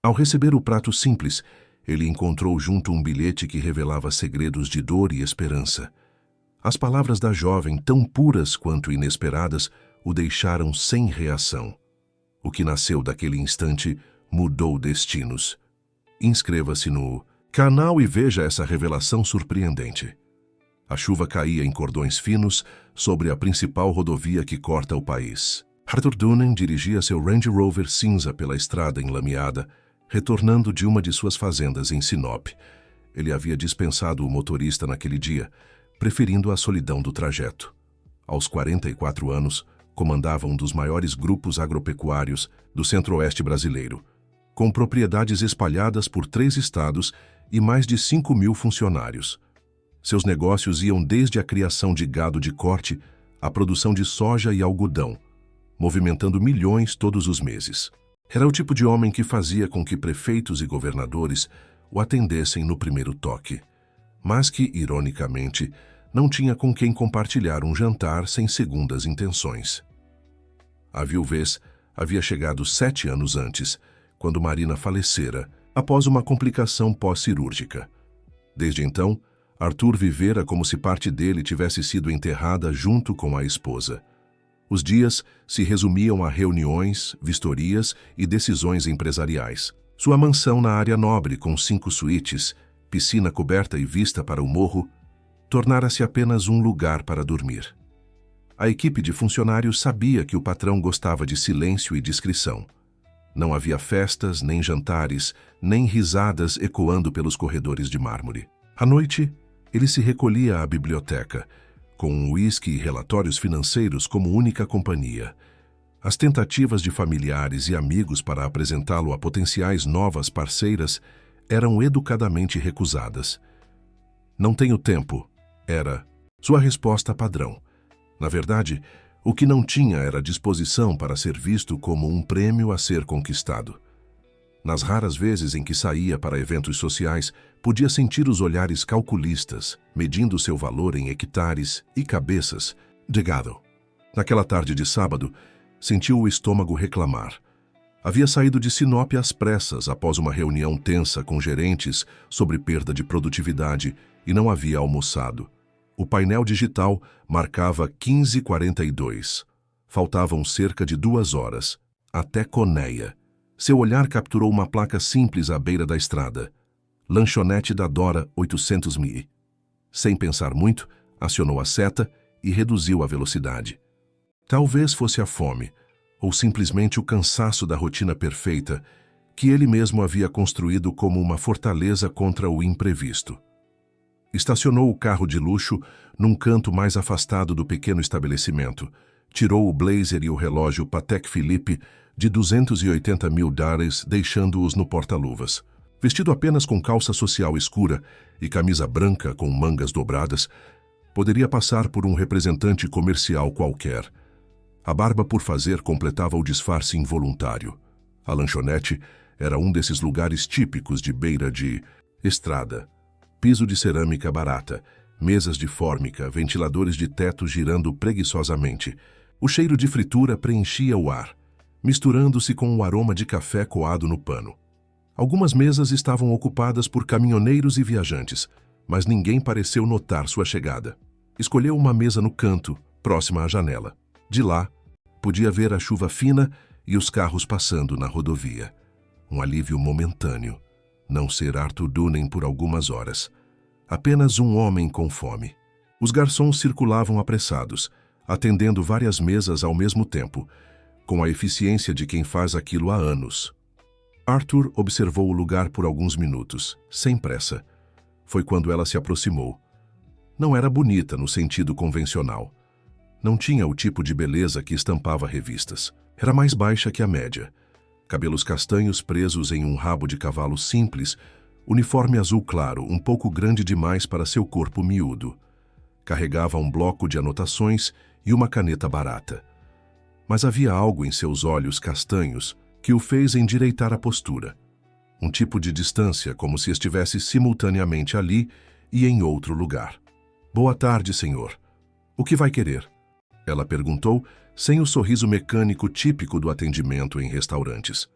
Ao receber o prato simples, ele encontrou junto um bilhete que revelava segredos de dor e esperança. As palavras da jovem, tão puras quanto inesperadas, o deixaram sem reação. O que nasceu daquele instante mudou destinos. Inscreva-se no canal e veja essa revelação surpreendente. A chuva caía em cordões finos sobre a principal rodovia que corta o país. Arthur Doonan dirigia seu Range Rover cinza pela estrada enlameada, retornando de uma de suas fazendas em Sinop. Ele havia dispensado o motorista naquele dia, preferindo a solidão do trajeto. Aos 44 anos, comandava um dos maiores grupos agropecuários do centro-oeste brasileiro, com propriedades espalhadas por 3 estados e mais de 5.000 funcionários. Seus negócios iam desde a criação de gado de corte à produção de soja e algodão, movimentando milhões todos os meses. Era o tipo de homem que fazia com que prefeitos e governadores o atendessem no primeiro toque, mas que, ironicamente, não tinha com quem compartilhar um jantar sem segundas intenções. A viuvez havia chegado 7 anos antes, quando Marina falecera, após uma complicação pós-cirúrgica. Desde então, Arthur vivera como se parte dele tivesse sido enterrada junto com a esposa. Os dias se resumiam a reuniões, vistorias e decisões empresariais. Sua mansão na área nobre, com 5 suítes, piscina coberta e vista para o morro, tornara-se apenas um lugar para dormir. A equipe de funcionários sabia que o patrão gostava de silêncio e discrição. Não havia festas, nem jantares, nem risadas ecoando pelos corredores de mármore. À noite, ele se recolhia à biblioteca, com um uísque e relatórios financeiros como única companhia. As tentativas de familiares e amigos para apresentá-lo a potenciais novas parceiras eram educadamente recusadas. "Não tenho tempo", era sua resposta padrão. Na verdade, o que não tinha era disposição para ser visto como um prêmio a ser conquistado. Nas raras vezes em que saía para eventos sociais, podia sentir os olhares calculistas, medindo seu valor em hectares e cabeças de gado. Naquela tarde de sábado, sentiu o estômago reclamar. Havia saído de Sinop às pressas após uma reunião tensa com gerentes sobre perda de produtividade e não havia almoçado. O painel digital marcava 15h42. Faltavam cerca de 2 horas, até Conéia. Seu olhar capturou uma placa simples à beira da estrada. Lanchonete da Dora 800 Mi. Sem pensar muito, acionou a seta e reduziu a velocidade. Talvez fosse a fome, ou simplesmente o cansaço da rotina perfeita, que ele mesmo havia construído como uma fortaleza contra o imprevisto. Estacionou o carro de luxo num canto mais afastado do pequeno estabelecimento, tirou o blazer e o relógio Patek Philippe de $280.000, deixando-os no porta-luvas. Vestido apenas com calça social escura e camisa branca com mangas dobradas, poderia passar por um representante comercial qualquer. A barba por fazer completava o disfarce involuntário. A lanchonete era um desses lugares típicos de beira de estrada. Piso de cerâmica barata, mesas de fórmica, ventiladores de teto girando preguiçosamente. O cheiro de fritura preenchia o ar, misturando-se com o aroma de café coado no pano. Algumas mesas estavam ocupadas por caminhoneiros e viajantes, mas ninguém pareceu notar sua chegada. Escolheu uma mesa no canto, próxima à janela. De lá, podia ver a chuva fina e os carros passando na rodovia. Um alívio momentâneo. Não ser Arthur Doonan por algumas horas. Apenas um homem com fome. Os garçons circulavam apressados, atendendo várias mesas ao mesmo tempo, com a eficiência de quem faz aquilo há anos. Arthur observou o lugar por alguns minutos, sem pressa. Foi quando ela se aproximou. Não era bonita no sentido convencional. Não tinha o tipo de beleza que estampava revistas. Era mais baixa que a média. Cabelos castanhos presos em um rabo de cavalo simples, uniforme azul claro, um pouco grande demais para seu corpo miúdo. Carregava um bloco de anotações e uma caneta barata. Mas havia algo em seus olhos castanhos que o fez endireitar a postura. Um tipo de distância, como se estivesse simultaneamente ali e em outro lugar. "Boa tarde, senhor. O que vai querer?" Ela perguntou, sem o sorriso mecânico típico do atendimento em restaurantes.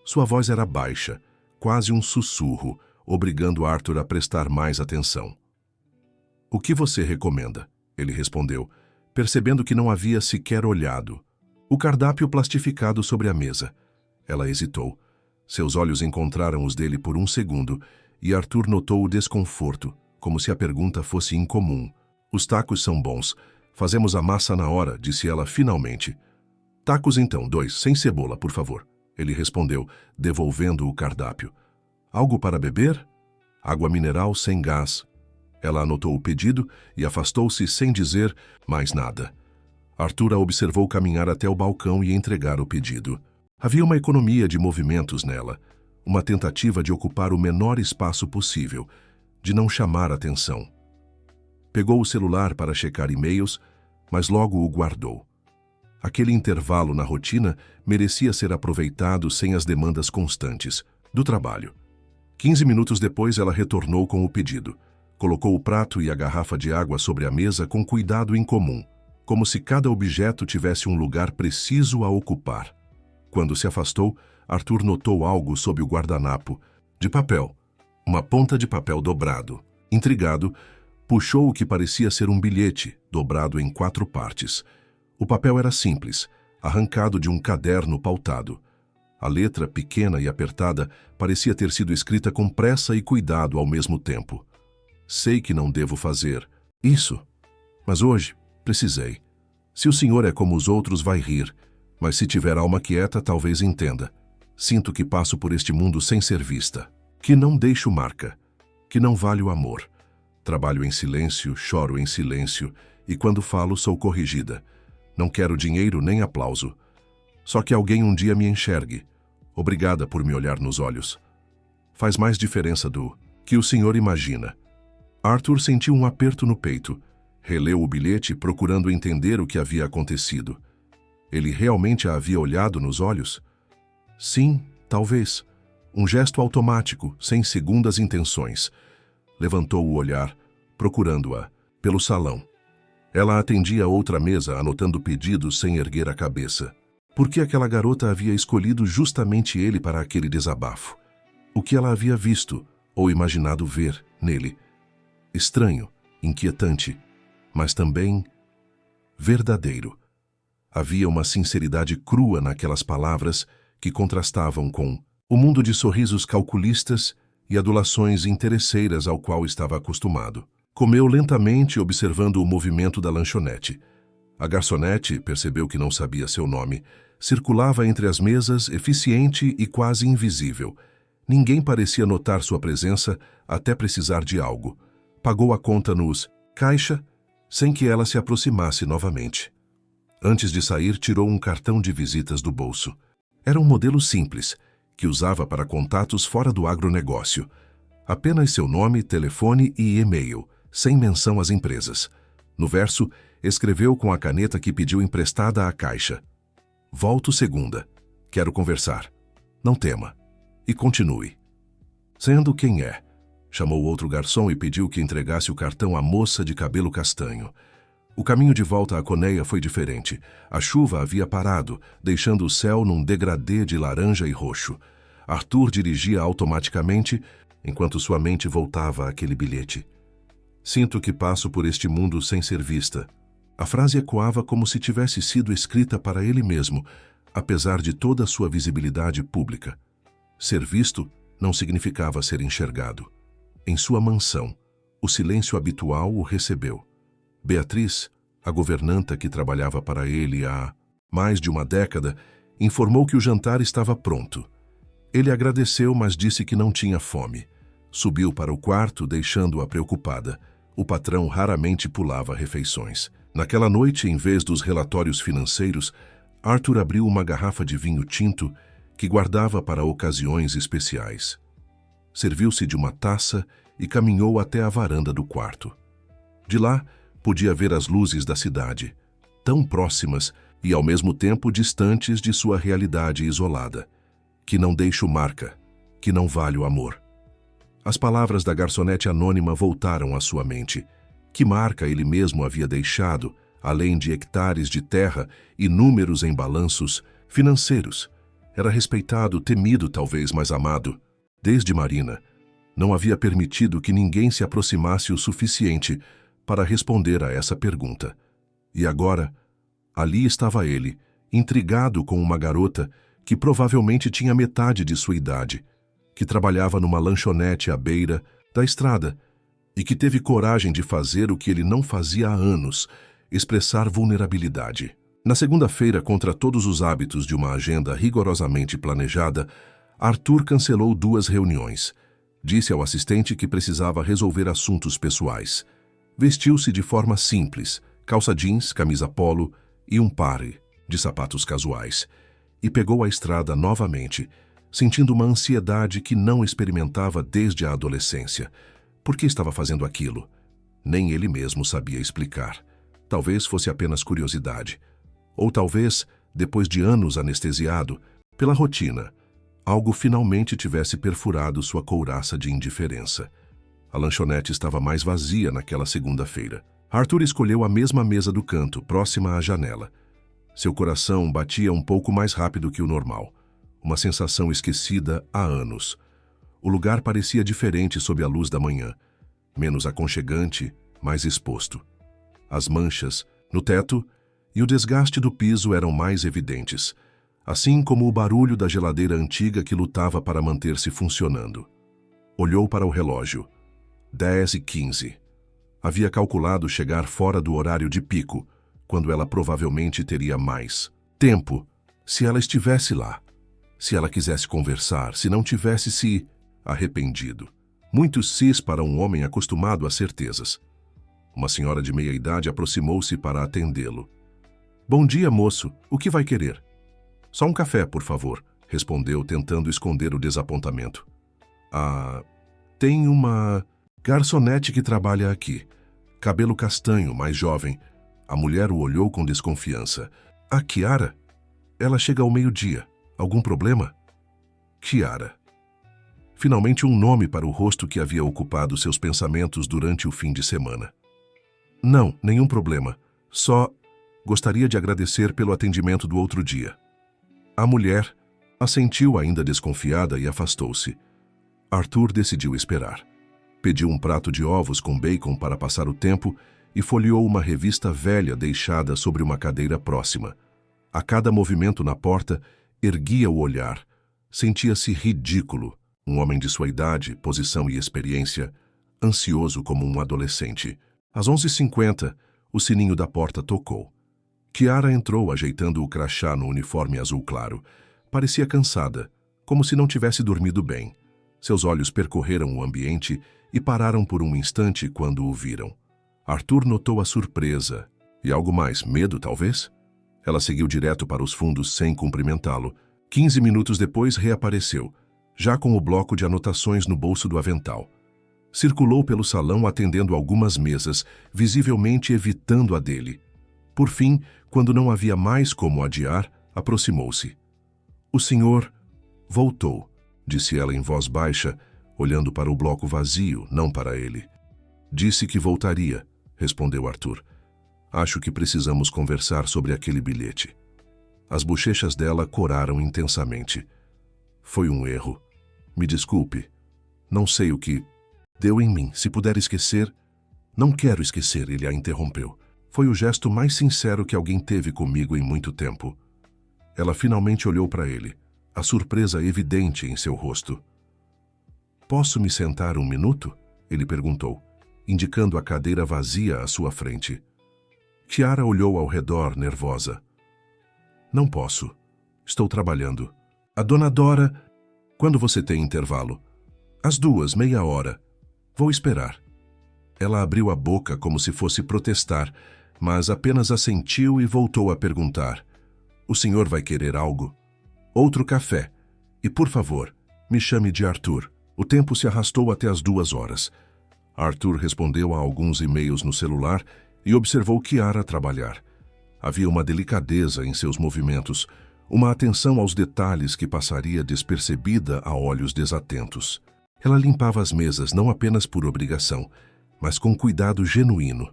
Sua voz era baixa, quase um sussurro, obrigando Arthur a prestar mais atenção. "O que você recomenda?" ele respondeu, percebendo que não havia sequer olhado. "O cardápio plastificado sobre a mesa." Ela hesitou. Seus olhos encontraram os dele por um segundo e Arthur notou o desconforto, como se a pergunta fosse incomum. "Os tacos são bons. Fazemos a massa na hora", disse ela finalmente. "Tacos então, 2, sem cebola, por favor", ele respondeu, devolvendo o cardápio. "Algo para beber?" "Água mineral sem gás." Ela anotou o pedido e afastou-se sem dizer mais nada. Arthur a observou caminhar até o balcão e entregar o pedido. Havia uma economia de movimentos nela, uma tentativa de ocupar o menor espaço possível, de não chamar atenção. Pegou o celular para checar e-mails, mas logo o guardou. Aquele intervalo na rotina merecia ser aproveitado sem as demandas constantes do trabalho. 15 minutos depois, ela retornou com o pedido. Colocou o prato e a garrafa de água sobre a mesa com cuidado incomum, como se cada objeto tivesse um lugar preciso a ocupar. Quando se afastou, Arthur notou algo sob o guardanapo, de papel, uma ponta de papel dobrado. Intrigado, puxou o que parecia ser um bilhete, dobrado em 4 partes. O papel era simples, arrancado de um caderno pautado. A letra, pequena e apertada, parecia ter sido escrita com pressa e cuidado ao mesmo tempo. "Sei que não devo fazer isso, mas hoje precisei. Se o senhor é como os outros, vai rir, mas se tiver alma quieta, talvez entenda. Sinto que passo por este mundo sem ser vista, que não deixo marca, que não vale o amor. Trabalho em silêncio, choro em silêncio, e quando falo sou corrigida. Não quero dinheiro nem aplauso. Só que alguém um dia me enxergue. Obrigada por me olhar nos olhos. Faz mais diferença do que o senhor imagina." Arthur sentiu um aperto no peito. Releu o bilhete, procurando entender o que havia acontecido. Ele realmente a havia olhado nos olhos? Sim, talvez. Um gesto automático, sem segundas intenções. Levantou o olhar, procurando-a, pelo salão. Ela atendia a outra mesa, anotando pedidos sem erguer a cabeça. Por que aquela garota havia escolhido justamente ele para aquele desabafo? O que ela havia visto, ou imaginado ver, nele? Estranho, inquietante, mas também verdadeiro. Havia uma sinceridade crua naquelas palavras que contrastavam com o mundo de sorrisos calculistas e adulações interesseiras ao qual estava acostumado. Comeu lentamente, observando o movimento da lanchonete. A garçonete percebeu que não sabia seu nome. Circulava entre as mesas, eficiente e quase invisível. Ninguém parecia notar sua presença até precisar de algo. Pagou a conta nos caixa, sem que ela se aproximasse novamente. Antes de sair, tirou um cartão de visitas do bolso. Era um modelo simples, que usava para contatos fora do agronegócio. Apenas seu nome, telefone e e-mail, sem menção às empresas. No verso, escreveu com a caneta que pediu emprestada à caixa: "Volto segunda. Quero conversar. Não tema. E continue." "Sendo quem é?" Chamou outro garçom e pediu que entregasse o cartão à moça de cabelo castanho. O caminho de volta à colmeia foi diferente. A chuva havia parado, deixando o céu num degradê de laranja e roxo. Arthur dirigia automaticamente, enquanto sua mente voltava àquele bilhete. "Sinto que passo por este mundo sem ser vista." A frase ecoava como se tivesse sido escrita para ele mesmo, apesar de toda a sua visibilidade pública. Ser visto não significava ser enxergado. Em sua mansão, o silêncio habitual o recebeu. Beatriz, a governanta que trabalhava para ele há mais de uma década, informou que o jantar estava pronto. Ele agradeceu, mas disse que não tinha fome. Subiu para o quarto, deixando-a preocupada. O patrão raramente pulava refeições. Naquela noite, em vez dos relatórios financeiros, Arthur abriu uma garrafa de vinho tinto que guardava para ocasiões especiais. Serviu-se de uma taça e caminhou até a varanda do quarto. De lá, podia ver as luzes da cidade, tão próximas e ao mesmo tempo distantes de sua realidade isolada. Que não deixo marca, que não vale o amor. As palavras da garçonete anônima voltaram à sua mente. Que marca ele mesmo havia deixado, além de hectares de terra e números em balanços financeiros? Era respeitado, temido talvez, mas amado. Desde Marina, não havia permitido que ninguém se aproximasse o suficiente para responder a essa pergunta. E agora, ali estava ele, intrigado com uma garota que provavelmente tinha metade de sua idade, que trabalhava numa lanchonete à beira da estrada e que teve coragem de fazer o que ele não fazia há anos, expressar vulnerabilidade. Na segunda-feira, contra todos os hábitos de uma agenda rigorosamente planejada, Arthur cancelou 2 reuniões. Disse ao assistente que precisava resolver assuntos pessoais. Vestiu-se de forma simples, calça jeans, camisa polo e um par de sapatos casuais. E pegou a estrada novamente, sentindo uma ansiedade que não experimentava desde a adolescência. Por que estava fazendo aquilo? Nem ele mesmo sabia explicar. Talvez fosse apenas curiosidade. Ou talvez, depois de anos anestesiado, pela rotina, algo finalmente tivesse perfurado sua couraça de indiferença. A lanchonete estava mais vazia naquela segunda-feira. Arthur escolheu a mesma mesa do canto, próxima à janela. Seu coração batia um pouco mais rápido que o normal. Uma sensação esquecida há anos. O lugar parecia diferente sob a luz da manhã. Menos aconchegante, mais exposto. As manchas no teto e o desgaste do piso eram mais evidentes, assim como o barulho da geladeira antiga que lutava para manter-se funcionando. Olhou para o relógio. 10h15. Havia calculado chegar fora do horário de pico, quando ela provavelmente teria mais tempo, se ela estivesse lá. Se ela quisesse conversar, se não tivesse se arrependido. Muitos sis para um homem acostumado a certezas. Uma senhora de meia-idade aproximou-se para atendê-lo. Bom dia, moço. O que vai querer? Só um café, por favor, respondeu, tentando esconder o desapontamento. Tem uma garçonete que trabalha aqui. Cabelo castanho, mais jovem. A mulher o olhou com desconfiança. A Kiara? Ela chega ao meio-dia. Algum problema? Kiara. Finalmente um nome para o rosto que havia ocupado seus pensamentos durante o fim de semana. Não, nenhum problema. Só gostaria de agradecer pelo atendimento do outro dia. A mulher assentiu ainda desconfiada e afastou-se. Arthur decidiu esperar. Pediu um prato de ovos com bacon para passar o tempo e folheou uma revista velha deixada sobre uma cadeira próxima. A cada movimento na porta, erguia o olhar. Sentia-se ridículo. Um homem de sua idade, posição e experiência, ansioso como um adolescente. Às 11h50, o sininho da porta tocou. Kiara entrou ajeitando o crachá no uniforme azul claro. Parecia cansada, como se não tivesse dormido bem. Seus olhos percorreram o ambiente e pararam por um instante quando o viram. Arthur notou a surpresa. E algo mais, medo talvez? Ela seguiu direto para os fundos sem cumprimentá-lo. 15 minutos depois reapareceu, já com o bloco de anotações no bolso do avental. Circulou pelo salão atendendo algumas mesas, visivelmente evitando a dele. Por fim, quando não havia mais como adiar, aproximou-se. O senhor voltou, disse ela em voz baixa, olhando para o bloco vazio, não para ele. Disse que voltaria, respondeu Arthur. Acho que precisamos conversar sobre aquele bilhete. As bochechas dela coraram intensamente. Foi um erro. Me desculpe. Não sei o que deu em mim. Se puder esquecer... Não quero esquecer, ele a interrompeu. Foi o gesto mais sincero que alguém teve comigo em muito tempo. Ela finalmente olhou para ele, a surpresa evidente em seu rosto. Posso me sentar um minuto? Ele perguntou, indicando a cadeira vazia à sua frente. Kiara olhou ao redor, nervosa. Não posso. Estou trabalhando. A dona Dora... Quando você tem intervalo? Às 2, meia hora. Vou esperar. Ela abriu a boca como se fosse protestar, mas apenas assentiu e voltou a perguntar. O senhor vai querer algo? Outro café. E, por favor, me chame de Arthur. O tempo se arrastou até as 2 horas. Arthur respondeu a alguns e-mails no celular e observou Kiara trabalhar. Havia uma delicadeza em seus movimentos, uma atenção aos detalhes que passaria despercebida a olhos desatentos. Ela limpava as mesas não apenas por obrigação, mas com cuidado genuíno.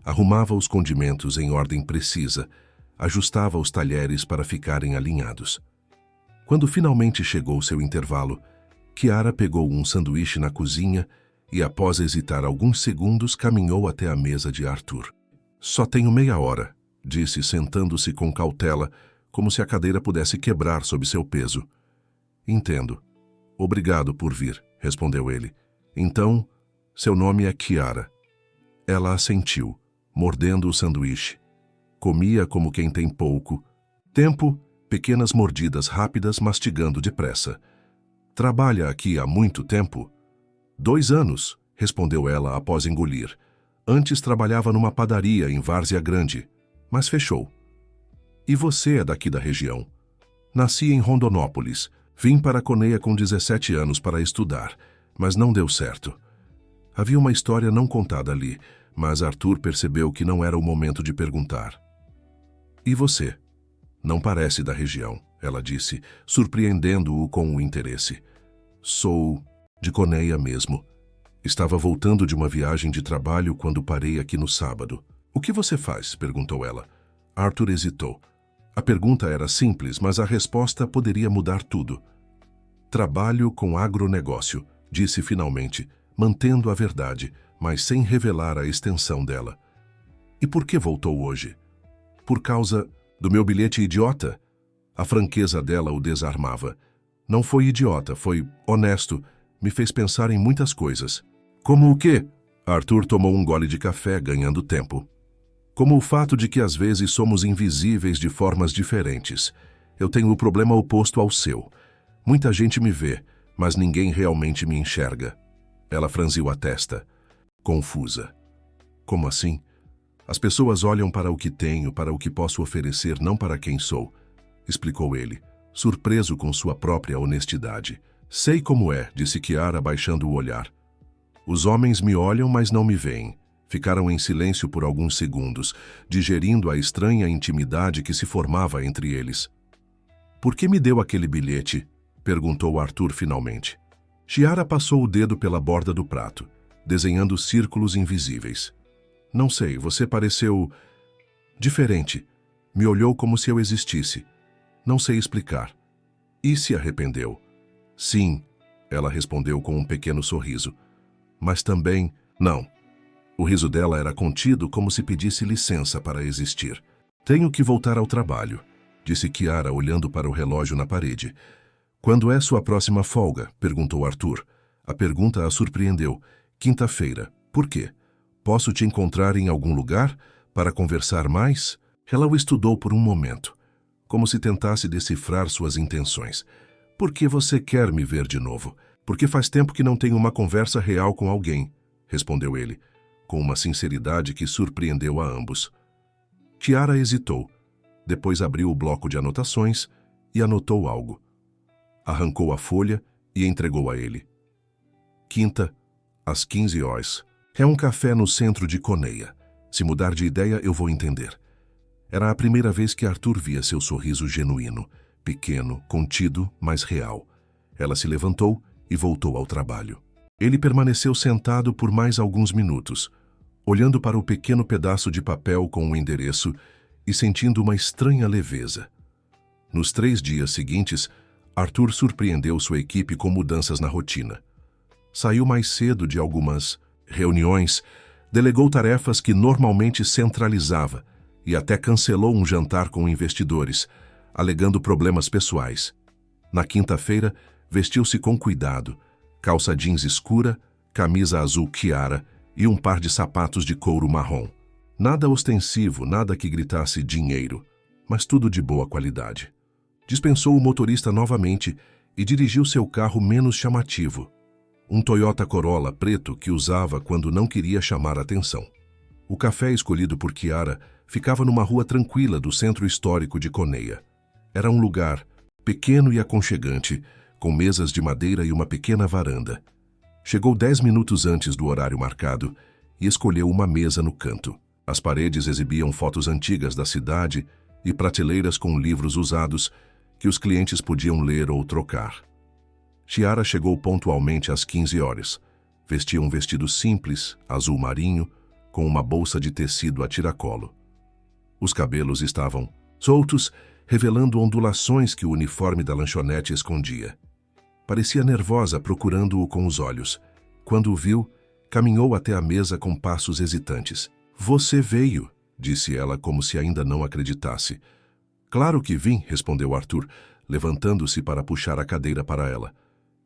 Arrumava os condimentos em ordem precisa, ajustava os talheres para ficarem alinhados. Quando finalmente chegou seu intervalo, Chiara pegou um sanduíche na cozinha e, após hesitar alguns segundos, caminhou até a mesa de Arthur. Só tenho meia hora, disse, sentando-se com cautela, como se a cadeira pudesse quebrar sob seu peso. Entendo. Obrigado por vir, respondeu ele. Então, seu nome é Chiara. Ela assentiu, mordendo o sanduíche. Comia como quem tem pouco tempo, pequenas mordidas rápidas, mastigando depressa. Trabalha aqui há muito tempo? 2 anos, respondeu ela após engolir. Antes trabalhava numa padaria em Várzea Grande, mas fechou. E você é daqui da região? Nasci em Rondonópolis. Vim para Coneia com 17 anos para estudar, mas não deu certo. Havia uma história não contada ali, mas Arthur percebeu que não era o momento de perguntar. E você? Não parece da região, ela disse, surpreendendo-o com o interesse. Sou de Coneia mesmo. Estava voltando de uma viagem de trabalho quando parei aqui no sábado. O que você faz? Perguntou ela. Arthur hesitou. A pergunta era simples, mas a resposta poderia mudar tudo. Trabalho com agronegócio, disse finalmente, mantendo a verdade, mas sem revelar a extensão dela. E por que voltou hoje? Por causa do meu bilhete idiota? A franqueza dela o desarmava. Não foi idiota, foi honesto. Me fez pensar em muitas coisas. Como o quê? Arthur tomou um gole de café, ganhando tempo. Como o fato de que às vezes somos invisíveis de formas diferentes. Eu tenho o problema oposto ao seu. Muita gente me vê, mas ninguém realmente me enxerga. Ela franziu a testa, confusa. Como assim? As pessoas olham para o que tenho, para o que posso oferecer, não para quem sou, explicou ele, surpreso com sua própria honestidade. Sei como é, disse Chiara, baixando o olhar. Os homens me olham, mas não me veem. Ficaram em silêncio por alguns segundos, digerindo a estranha intimidade que se formava entre eles. Por que me deu aquele bilhete? Perguntou Arthur finalmente. Chiara passou o dedo pela borda do prato, desenhando círculos invisíveis. Não sei, você pareceu diferente. Me olhou como se eu existisse. Não sei explicar. E se arrependeu? Sim, ela respondeu com um pequeno sorriso. Mas também, não. O riso dela era contido, como se pedisse licença para existir. Tenho que voltar ao trabalho, disse Chiara, olhando para o relógio na parede. Quando é sua próxima folga? Perguntou Arthur. A pergunta a surpreendeu. Quinta-feira. Por quê? Posso te encontrar em algum lugar para conversar mais? Ela o estudou por um momento, como se tentasse decifrar suas intenções. Por que você quer me ver de novo? Porque faz tempo que não tenho uma conversa real com alguém, respondeu ele, com uma sinceridade que surpreendeu a ambos. Chiara hesitou. Depois abriu o bloco de anotações e anotou algo. Arrancou a folha e entregou a ele. Quinta, às 15 horas. É um café no centro de Coneia. Se mudar de ideia, eu vou entender. Era a primeira vez que Arthur via seu sorriso genuíno, pequeno, contido, mas real. Ela se levantou e voltou ao trabalho. Ele permaneceu sentado por mais alguns minutos, olhando para o pequeno pedaço de papel com o endereço e sentindo uma estranha leveza. Nos 3 dias seguintes, Arthur surpreendeu sua equipe com mudanças na rotina. Saiu mais cedo de algumas reuniões, delegou tarefas que normalmente centralizava e até cancelou um jantar com investidores, alegando problemas pessoais. Na quinta-feira, vestiu-se com cuidado, calça jeans escura, camisa azul Chiara e um par de sapatos de couro marrom. Nada ostensivo, nada que gritasse dinheiro, mas tudo de boa qualidade. Dispensou o motorista novamente e dirigiu seu carro menos chamativo, um Toyota Corolla preto que usava quando não queria chamar atenção. O café escolhido por Chiara ficava numa rua tranquila do centro histórico de Coneia. Era um lugar pequeno e aconchegante, com mesas de madeira e uma pequena varanda. Chegou 10 minutos antes do horário marcado e escolheu uma mesa no canto. As paredes exibiam fotos antigas da cidade e prateleiras com livros usados que os clientes podiam ler ou trocar. Chiara chegou pontualmente às 15 horas. Vestia um vestido simples, azul marinho, com uma bolsa de tecido a tiracolo. Os cabelos estavam soltos revelando ondulações que o uniforme da lanchonete escondia. Parecia nervosa, procurando-o com os olhos. Quando o viu, caminhou até a mesa com passos hesitantes. "Você veio", disse ela como se ainda não acreditasse. "Claro que vim", respondeu Arthur, levantando-se para puxar a cadeira para ela.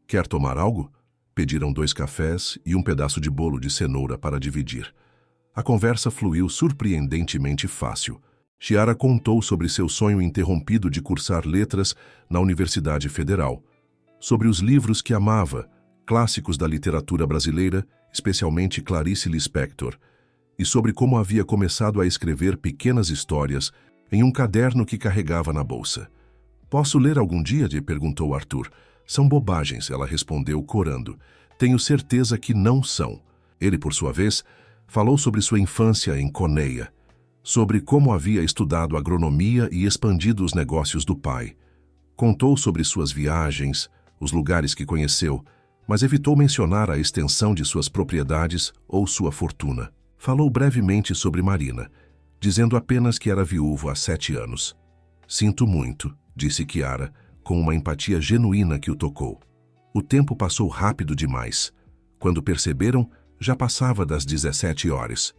"Quer tomar algo?" Pediram 2 cafés e um pedaço de bolo de cenoura para dividir. A conversa fluiu surpreendentemente fácil. Chiara contou sobre seu sonho interrompido de cursar letras na Universidade Federal, sobre os livros que amava, clássicos da literatura brasileira, especialmente Clarice Lispector, e sobre como havia começado a escrever pequenas histórias em um caderno que carregava na bolsa. "Posso ler algum dia?" perguntou Arthur. "São bobagens", ela respondeu, corando. "Tenho certeza que não são." Ele, por sua vez, falou sobre sua infância em Coneia, sobre como havia estudado agronomia e expandido os negócios do pai. Contou sobre suas viagens, os lugares que conheceu, mas evitou mencionar a extensão de suas propriedades ou sua fortuna. Falou brevemente sobre Marina, dizendo apenas que era viúvo há 7 anos. "Sinto muito", disse Chiara, com uma empatia genuína que o tocou. O tempo passou rápido demais. Quando perceberam, já passava das 17 horas.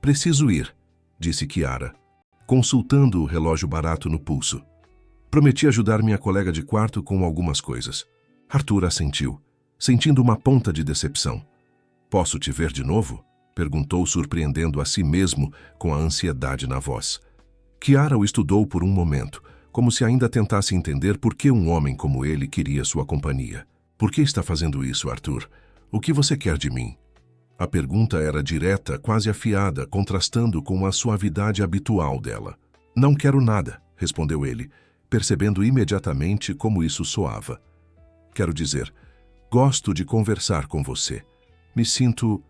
"Preciso ir", disse Chiara, consultando o relógio barato no pulso. "Prometi ajudar minha colega de quarto com algumas coisas." Arthur assentiu, sentindo uma ponta de decepção. "Posso te ver de novo?" perguntou, surpreendendo a si mesmo com a ansiedade na voz. Chiara o estudou por um momento, como se ainda tentasse entender por que um homem como ele queria sua companhia. "Por que está fazendo isso, Arthur? O que você quer de mim?" A pergunta era direta, quase afiada, contrastando com a suavidade habitual dela. "Não quero nada", respondeu ele, percebendo imediatamente como isso soava. "Quero dizer, gosto de conversar com você. Me sinto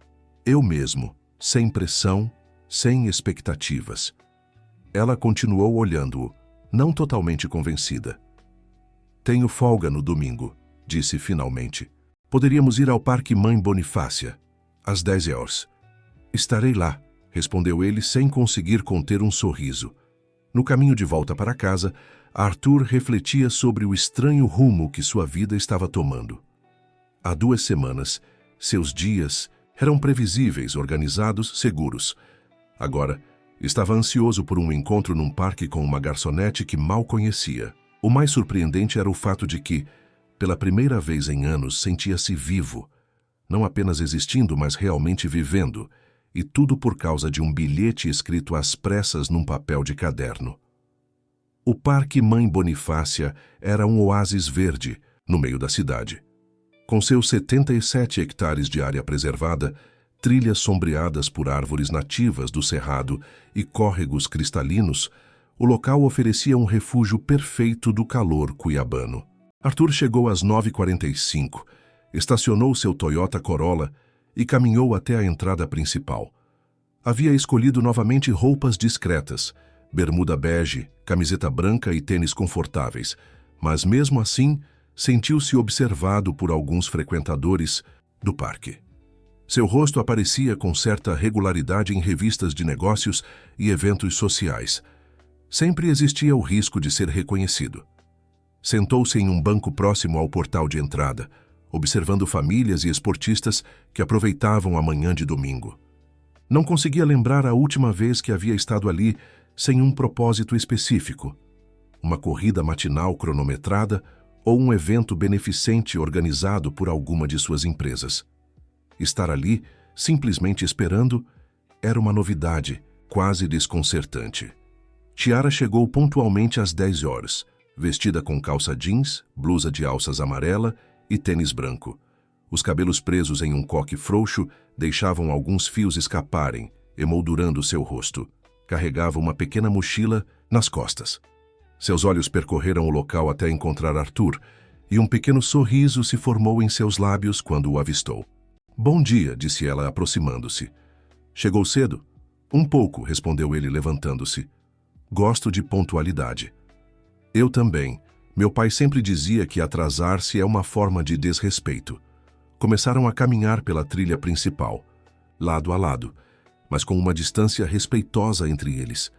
eu mesmo, sem pressão, sem expectativas." Ela continuou olhando-o, não totalmente convencida. "Tenho folga no domingo", disse finalmente. "Poderíamos ir ao Parque Mãe Bonifácia, às 10 horas. "Estarei lá", respondeu ele sem conseguir conter um sorriso. No caminho de volta para casa, Arthur refletia sobre o estranho rumo que sua vida estava tomando. Há 2 semanas, seus dias eram previsíveis, organizados, seguros. Agora, estava ansioso por um encontro num parque com uma garçonete que mal conhecia. O mais surpreendente era o fato de que, pela primeira vez em anos, sentia-se vivo, não apenas existindo, mas realmente vivendo, e tudo por causa de um bilhete escrito às pressas num papel de caderno. O Parque Mãe Bonifácia era um oásis verde, no meio da cidade. Com seus 77 hectares de área preservada, trilhas sombreadas por árvores nativas do cerrado e córregos cristalinos, o local oferecia um refúgio perfeito do calor cuiabano. Arthur chegou às 9h45, estacionou seu Toyota Corolla e caminhou até a entrada principal. Havia escolhido novamente roupas discretas, bermuda bege, camiseta branca e tênis confortáveis, mas mesmo assim sentiu-se observado por alguns frequentadores do parque. Seu rosto aparecia com certa regularidade em revistas de negócios e eventos sociais. Sempre existia o risco de ser reconhecido. Sentou-se em um banco próximo ao portal de entrada, observando famílias e esportistas que aproveitavam a manhã de domingo. Não conseguia lembrar a última vez que havia estado ali sem um propósito específico, uma corrida matinal cronometrada ou um evento beneficente organizado por alguma de suas empresas. Estar ali, simplesmente esperando, era uma novidade, quase desconcertante. Chiara chegou pontualmente às 10 horas, vestida com calça jeans, blusa de alças amarela e tênis branco. Os cabelos presos em um coque frouxo deixavam alguns fios escaparem, emoldurando seu rosto. Carregava uma pequena mochila nas costas. Seus olhos percorreram o local até encontrar Arthur, e um pequeno sorriso se formou em seus lábios quando o avistou. "Bom dia", disse ela, aproximando-se. "Chegou cedo?" "Um pouco", respondeu ele, levantando-se. "Gosto de pontualidade." "Eu também. Meu pai sempre dizia que atrasar-se é uma forma de desrespeito." Começaram a caminhar pela trilha principal, lado a lado, mas com uma distância respeitosa entre eles.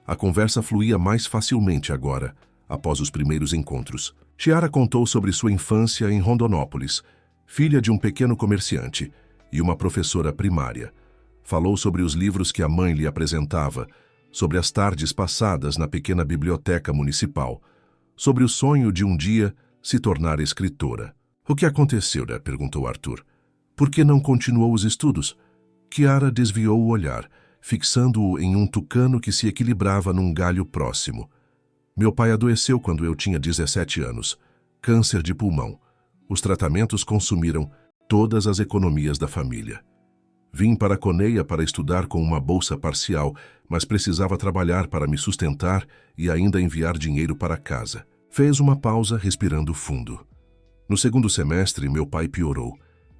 A conversa fluía mais facilmente agora, após os primeiros encontros. Chiara contou sobre sua infância em Rondonópolis, filha de um pequeno comerciante e uma professora primária. Falou sobre os livros que a mãe lhe apresentava, sobre as tardes passadas na pequena biblioteca municipal, sobre o sonho de um dia se tornar escritora. O que aconteceu, né? Perguntou Arthur. Por que não continuou os estudos? Chiara desviou o olhar, fixando-o em um tucano que se equilibrava num galho próximo. Meu pai adoeceu quando eu tinha 17 anos. Câncer de pulmão. Os tratamentos consumiram todas as economias da família. Vim para Coneia para estudar com uma bolsa parcial, mas precisava trabalhar para me sustentar e ainda enviar dinheiro para casa. Fez uma pausa, respirando fundo. No segundo semestre, meu pai piorou.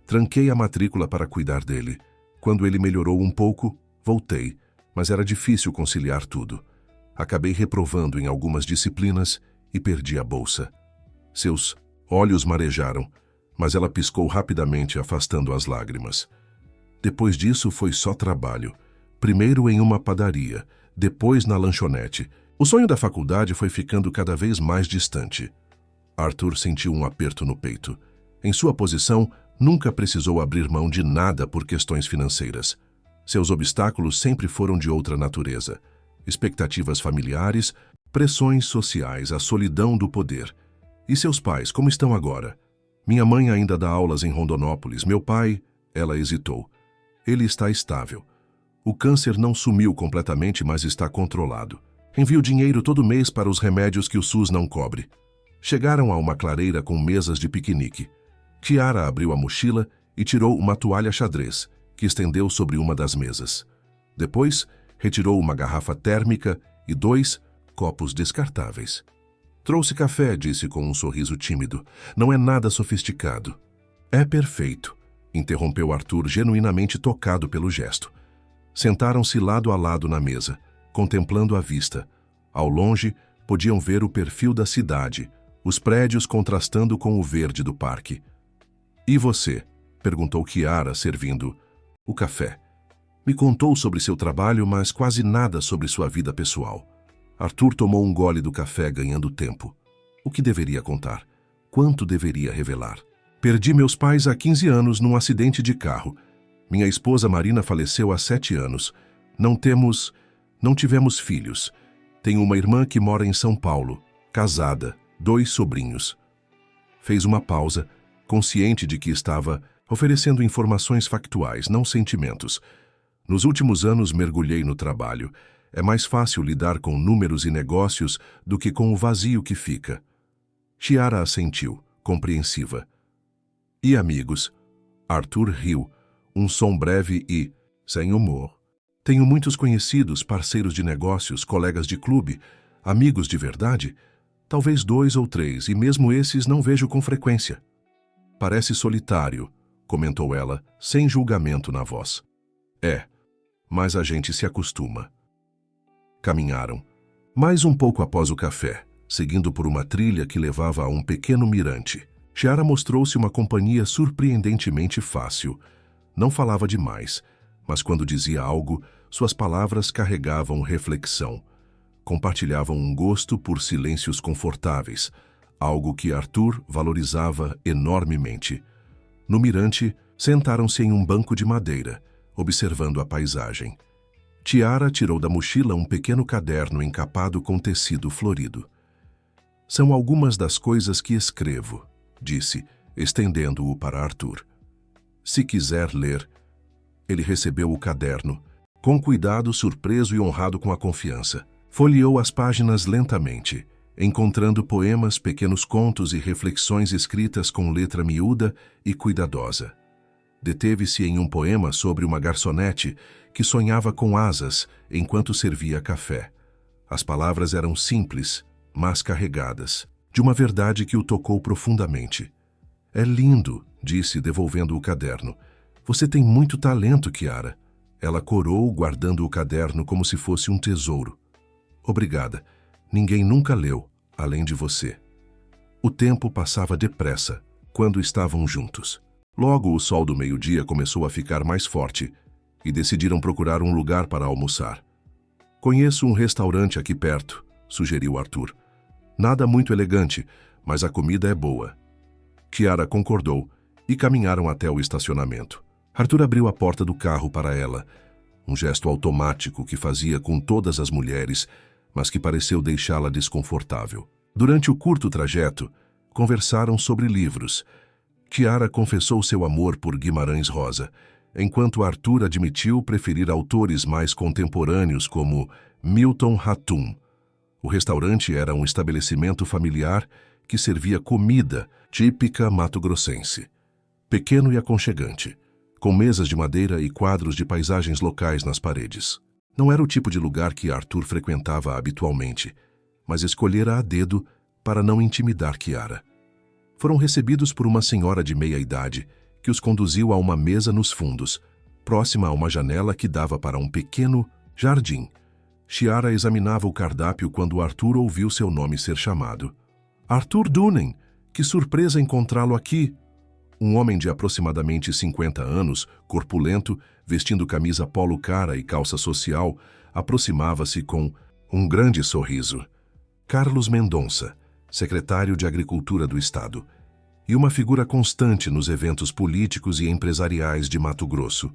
Tranquei a matrícula para cuidar dele. Quando ele melhorou um pouco, voltei, mas era difícil conciliar tudo. Acabei reprovando em algumas disciplinas e perdi a bolsa. Seus olhos marejaram, mas ela piscou rapidamente, afastando as lágrimas. Depois disso foi só trabalho. Primeiro em uma padaria, depois na lanchonete. O sonho da faculdade foi ficando cada vez mais distante. Arthur sentiu um aperto no peito. Em sua posição, nunca precisou abrir mão de nada por questões financeiras. Seus obstáculos sempre foram de outra natureza. Expectativas familiares, pressões sociais, a solidão do poder. E seus pais, como estão agora? Minha mãe ainda dá aulas em Rondonópolis. Meu pai... Ela hesitou. Ele está estável. O câncer não sumiu completamente, mas está controlado. Envio dinheiro todo mês para os remédios que o SUS não cobre. Chegaram a uma clareira com mesas de piquenique. Chiara abriu a mochila e tirou uma toalha xadrez, que estendeu sobre uma das mesas. Depois, retirou uma garrafa térmica e 2 copos descartáveis. Trouxe café, disse com um sorriso tímido. Não é nada sofisticado. É perfeito, interrompeu Arthur, genuinamente tocado pelo gesto. Sentaram-se lado a lado na mesa, contemplando a vista. Ao longe, podiam ver o perfil da cidade, os prédios contrastando com o verde do parque. E você? Perguntou Chiara, servindo o café. Me contou sobre seu trabalho, mas quase nada sobre sua vida pessoal. Arthur tomou um gole do café, ganhando tempo. O que deveria contar? Quanto deveria revelar? Perdi meus pais há 15 anos num acidente de carro. Minha esposa Marina faleceu há 7 anos. Não tivemos filhos. Tenho uma irmã que mora em São Paulo, casada, 2 sobrinhos. Fez uma pausa, consciente de que estava oferecendo informações factuais, não sentimentos. Nos últimos anos mergulhei no trabalho. É mais fácil lidar com números e negócios do que com o vazio que fica. Chiara assentiu, compreensiva. E amigos? Arthur riu, um som breve e sem humor. Tenho muitos conhecidos, parceiros de negócios, colegas de clube, amigos de verdade. Talvez 2 ou 3, e mesmo esses não vejo com frequência. Parece solitário, comentou ela, sem julgamento na voz. É, mas a gente se acostuma. Caminharam. Mais um pouco após o café, seguindo por uma trilha que levava a um pequeno mirante. Chiara mostrou-se uma companhia surpreendentemente fácil. Não falava demais, mas quando dizia algo, suas palavras carregavam reflexão. Compartilhavam um gosto por silêncios confortáveis, algo que Arthur valorizava enormemente. No mirante, sentaram-se em um banco de madeira, observando a paisagem. Chiara tirou da mochila um pequeno caderno encapado com tecido florido. São algumas das coisas que escrevo, disse, estendendo-o para Arthur. Se quiser ler. Ele recebeu o caderno, com cuidado, surpreso e honrado com a confiança. Folheou as páginas lentamente, encontrando poemas, pequenos contos e reflexões escritas com letra miúda e cuidadosa. Deteve-se em um poema sobre uma garçonete que sonhava com asas enquanto servia café. As palavras eram simples, mas carregadas, de uma verdade que o tocou profundamente. É lindo, disse, devolvendo o caderno. Você tem muito talento, Chiara. Ela corou, guardando o caderno como se fosse um tesouro. Obrigada. Ninguém nunca leu, além de você. O tempo passava depressa, quando estavam juntos. Logo, o sol do meio-dia começou a ficar mais forte e decidiram procurar um lugar para almoçar. Conheço um restaurante aqui perto, sugeriu Arthur. Nada muito elegante, mas a comida é boa. Chiara concordou e caminharam até o estacionamento. Arthur abriu a porta do carro para ela, um gesto automático que fazia com todas as mulheres, mas que pareceu deixá-la desconfortável. Durante o curto trajeto, conversaram sobre livros. Chiara confessou seu amor por Guimarães Rosa, enquanto Arthur admitiu preferir autores mais contemporâneos como Milton Ratum. O restaurante era um estabelecimento familiar que servia comida típica mato-grossense. Pequeno e aconchegante, com mesas de madeira e quadros de paisagens locais nas paredes. Não era o tipo de lugar que Arthur frequentava habitualmente, mas escolhera a dedo para não intimidar Chiara. Foram recebidos por uma senhora de meia-idade, que os conduziu a uma mesa nos fundos, próxima a uma janela que dava para um pequeno jardim. Chiara examinava o cardápio quando Arthur ouviu seu nome ser chamado. Arthur Dunen, que surpresa encontrá-lo aqui! Um homem de aproximadamente 50 anos, corpulento, vestindo camisa polo cara e calça social, aproximava-se com um grande sorriso. Carlos Mendonça, secretário de Agricultura do Estado, e uma figura constante nos eventos políticos e empresariais de Mato Grosso.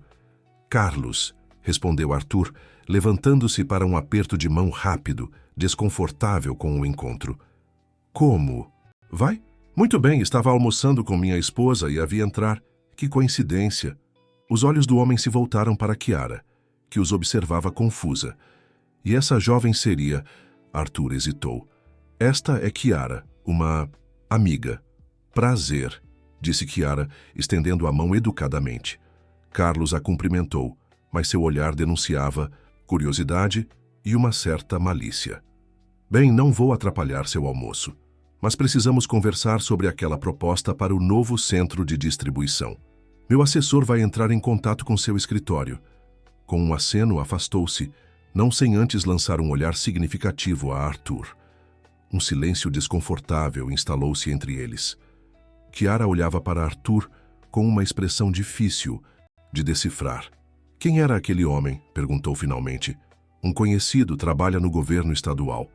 Carlos, respondeu Arthur, levantando-se para um aperto de mão rápido, desconfortável com o encontro. Como? Vai? Muito bem, estava almoçando com minha esposa e a vi entrar. Que coincidência! Os olhos do homem se voltaram para Chiara, que os observava confusa. E essa jovem seria... Arthur hesitou. Esta é Chiara, uma amiga. Prazer, disse Chiara, estendendo a mão educadamente. Carlos a cumprimentou, mas seu olhar denunciava curiosidade e uma certa malícia. Bem, não vou atrapalhar seu almoço, mas precisamos conversar sobre aquela proposta para o novo centro de distribuição. Meu assessor vai entrar em contato com seu escritório. Com um aceno, afastou-se, não sem antes lançar um olhar significativo a Arthur. Um silêncio desconfortável instalou-se entre eles. Chiara olhava para Arthur com uma expressão difícil de decifrar. Quem era aquele homem? Perguntou finalmente. Um conhecido, trabalha no governo estadual.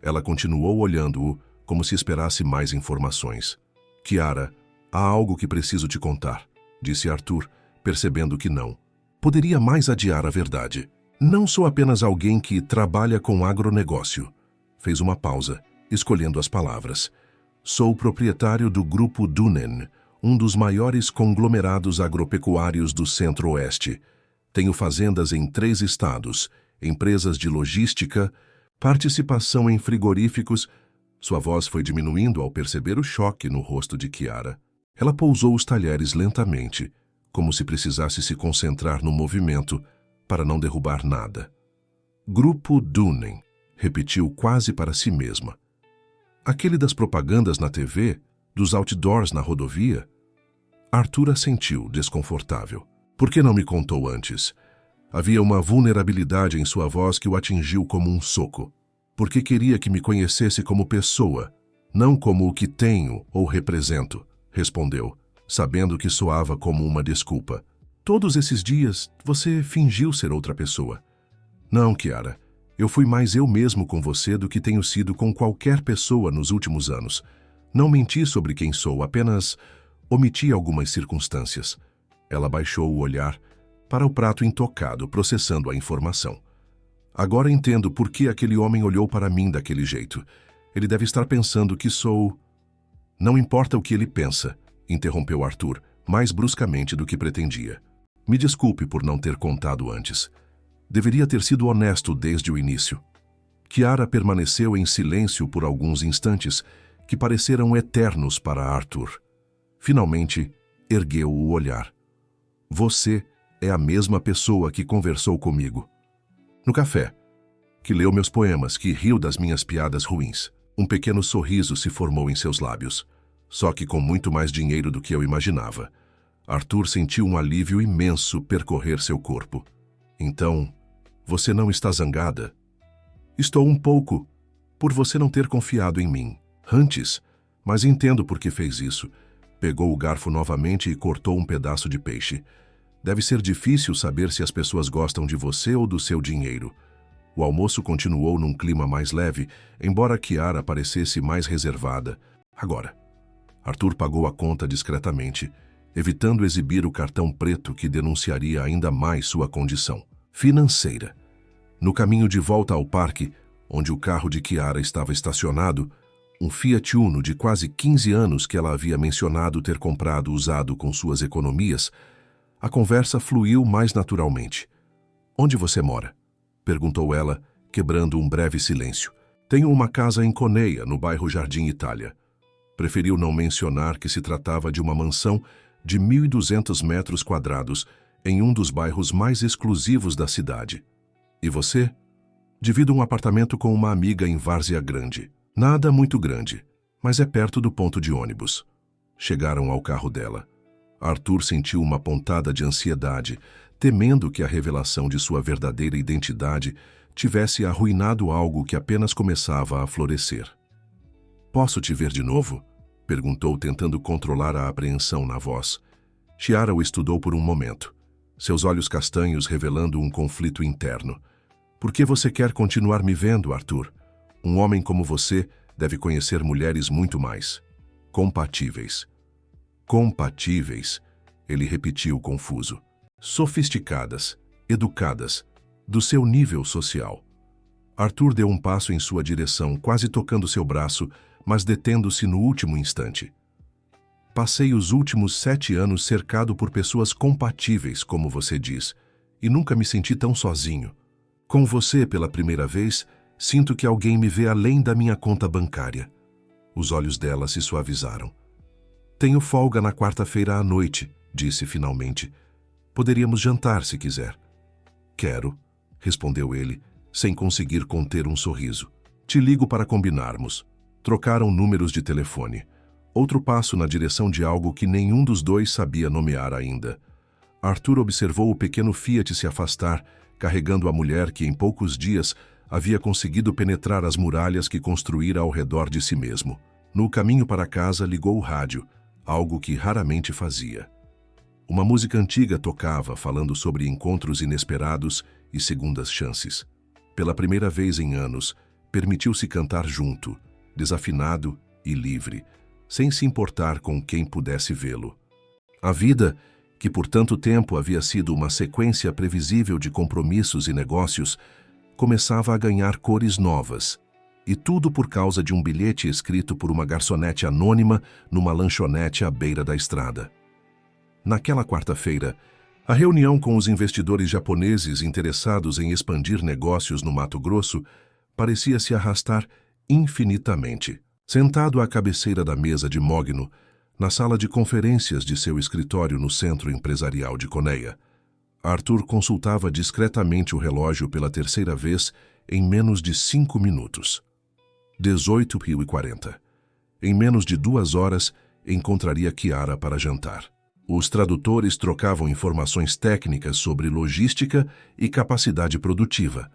Ela continuou olhando-o como se esperasse mais informações. Chiara, há algo que preciso te contar, disse Arthur, percebendo que não. Poderia mais adiar a verdade. Não sou apenas alguém que trabalha com agronegócio. Fez uma pausa, escolhendo as palavras. Sou proprietário do Grupo Dunen, um dos maiores conglomerados agropecuários do Centro-Oeste. Tenho fazendas em 3 estados, empresas de logística, participação em frigoríficos. Sua voz foi diminuindo ao perceber o choque no rosto de Chiara. Ela pousou os talheres lentamente, como se precisasse se concentrar no movimento para não derrubar nada. Grupo Dunen, repetiu quase para si mesma. Aquele das propagandas na TV, dos outdoors na rodovia? Arthur assentiu, desconfortável. Por que não me contou antes? Havia uma vulnerabilidade em sua voz que o atingiu como um soco. Porque queria que me conhecesse como pessoa, não como o que tenho ou represento, respondeu, sabendo que soava como uma desculpa. Todos esses dias, você fingiu ser outra pessoa. Não, Chiara. Eu fui mais eu mesmo com você do que tenho sido com qualquer pessoa nos últimos anos. Não menti sobre quem sou, apenas omiti algumas circunstâncias. Ela baixou o olhar para o prato intocado, processando a informação. Agora entendo por que aquele homem olhou para mim daquele jeito. Ele deve estar pensando que sou... Não importa o que ele pensa, interrompeu Arthur, mais bruscamente do que pretendia. Me desculpe por não ter contado antes. Deveria ter sido honesto desde o início. Chiara permaneceu em silêncio por alguns instantes, que pareceram eternos para Arthur. Finalmente, ergueu o olhar. Você é a mesma pessoa que conversou comigo. No café, que leu meus poemas, que riu das minhas piadas ruins. Um pequeno sorriso se formou em seus lábios, só que com muito mais dinheiro do que eu imaginava. Arthur sentiu um alívio imenso percorrer seu corpo. Então, você não está zangada? Estou um pouco, por você não ter confiado em mim antes, mas entendo por que fez isso. Pegou o garfo novamente e cortou um pedaço de peixe. Deve ser difícil saber se as pessoas gostam de você ou do seu dinheiro. O almoço continuou num clima mais leve, embora Chiara parecesse mais reservada. Agora, Arthur pagou a conta discretamente, evitando exibir o cartão preto que denunciaria ainda mais sua condição financeira. No caminho de volta ao parque, onde o carro de Chiara estava estacionado, um Fiat Uno de quase 15 anos que ela havia mencionado ter comprado usado com suas economias, a conversa fluiu mais naturalmente. "Onde você mora?" perguntou ela, quebrando um breve silêncio. "Tenho uma casa em Coneia, no bairro Jardim Itália." Preferiu não mencionar que se tratava de uma mansão de 1.200 metros quadrados em um dos bairros mais exclusivos da cidade. "E você?" "Divido um apartamento com uma amiga em Várzea Grande. Nada muito grande, mas é perto do ponto de ônibus." Chegaram ao carro dela. Arthur sentiu uma pontada de ansiedade, temendo que a revelação de sua verdadeira identidade tivesse arruinado algo que apenas começava a florescer. "Posso te ver de novo?" perguntou, tentando controlar a apreensão na voz. Chiara o estudou por um momento, seus olhos castanhos revelando um conflito interno. "Por que você quer continuar me vendo, Arthur? Um homem como você deve conhecer mulheres muito mais compatíveis." "Compatíveis?" ele repetiu confuso. "Sofisticadas, educadas, do seu nível social." Arthur deu um passo em sua direção, quase tocando seu braço, mas detendo-se no último instante. "Passei os últimos 7 anos cercado por pessoas compatíveis, como você diz, e nunca me senti tão sozinho. Com você, pela primeira vez, sinto que alguém me vê além da minha conta bancária." Os olhos dela se suavizaram. "Tenho folga na quarta-feira à noite", disse finalmente. "Poderíamos jantar se quiser." "Quero", respondeu ele, sem conseguir conter um sorriso. "Te ligo para combinarmos." Trocaram números de telefone. Outro passo na direção de algo que nenhum dos dois sabia nomear ainda. Arthur observou o pequeno Fiat se afastar, carregando a mulher que em poucos dias havia conseguido penetrar as muralhas que construíra ao redor de si mesmo. No caminho para casa ligou o rádio, algo que raramente fazia. Uma música antiga tocava, falando sobre encontros inesperados e segundas chances. Pela primeira vez em anos, permitiu-se cantar junto, desafinado e livre, sem se importar com quem pudesse vê-lo. A vida, que por tanto tempo havia sido uma sequência previsível de compromissos e negócios, começava a ganhar cores novas, e tudo por causa de um bilhete escrito por uma garçonete anônima numa lanchonete à beira da estrada. Naquela quarta-feira, a reunião com os investidores japoneses interessados em expandir negócios no Mato Grosso parecia se arrastar infinitamente. Sentado à cabeceira da mesa de mogno, na sala de conferências de seu escritório no centro empresarial de Coneia, Arthur consultava discretamente o relógio pela terceira vez em menos de 5 minutos. 18h40. Em menos de 2 horas, encontraria Chiara para jantar. Os tradutores trocavam informações técnicas sobre logística e capacidade produtiva,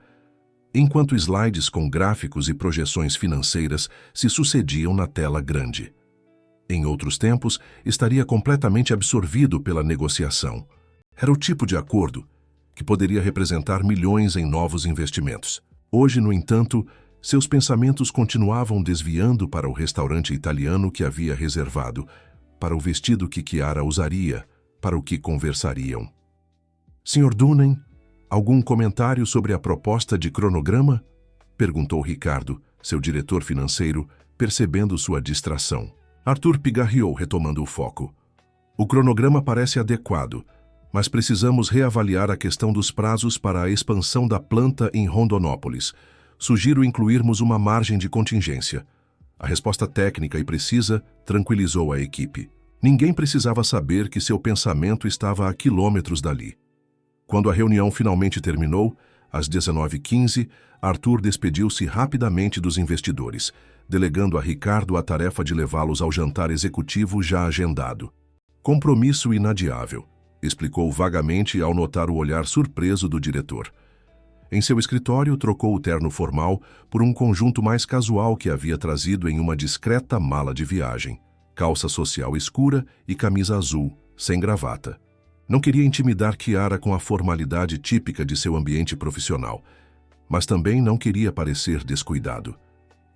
enquanto slides com gráficos e projeções financeiras se sucediam na tela grande. Em outros tempos, estaria completamente absorvido pela negociação. Era o tipo de acordo que poderia representar milhões em novos investimentos. Hoje, no entanto, seus pensamentos continuavam desviando para o restaurante italiano que havia reservado, para o vestido que Chiara usaria, para o que conversariam. "Sr. Dunham, algum comentário sobre a proposta de cronograma?" perguntou Ricardo, seu diretor financeiro, percebendo sua distração. Arthur pigarreou, retomando o foco. "O cronograma parece adequado, mas precisamos reavaliar a questão dos prazos para a expansão da planta em Rondonópolis. Sugiro incluirmos uma margem de contingência." A resposta técnica e precisa tranquilizou a equipe. Ninguém precisava saber que seu pensamento estava a quilômetros dali. Quando a reunião finalmente terminou, às 19h15, Arthur despediu-se rapidamente dos investidores, delegando a Ricardo a tarefa de levá-los ao jantar executivo já agendado. "Compromisso inadiável", explicou vagamente ao notar o olhar surpreso do diretor. Em seu escritório, trocou o terno formal por um conjunto mais casual que havia trazido em uma discreta mala de viagem, calça social escura e camisa azul, sem gravata. Não queria intimidar Chiara com a formalidade típica de seu ambiente profissional, mas também não queria parecer descuidado.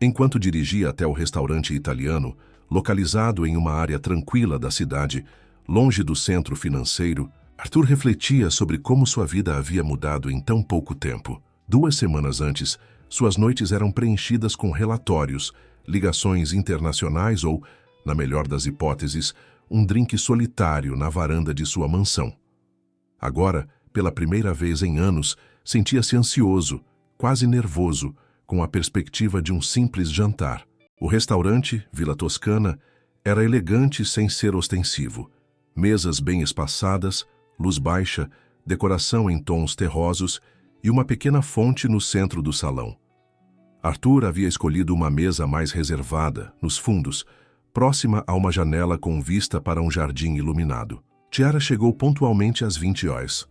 Enquanto dirigia até o restaurante italiano, localizado em uma área tranquila da cidade, longe do centro financeiro, Arthur refletia sobre como sua vida havia mudado em tão pouco tempo. 2 semanas antes, suas noites eram preenchidas com relatórios, ligações internacionais ou, na melhor das hipóteses, um drink solitário na varanda de sua mansão. Agora, pela primeira vez em anos, sentia-se ansioso, quase nervoso, com a perspectiva de um simples jantar. O restaurante, Vila Toscana, era elegante sem ser ostensivo. Mesas bem espaçadas, luz baixa, decoração em tons terrosos e uma pequena fonte no centro do salão. Arthur havia escolhido uma mesa mais reservada, nos fundos, próxima a uma janela com vista para um jardim iluminado. Chiara chegou pontualmente às 20 horas.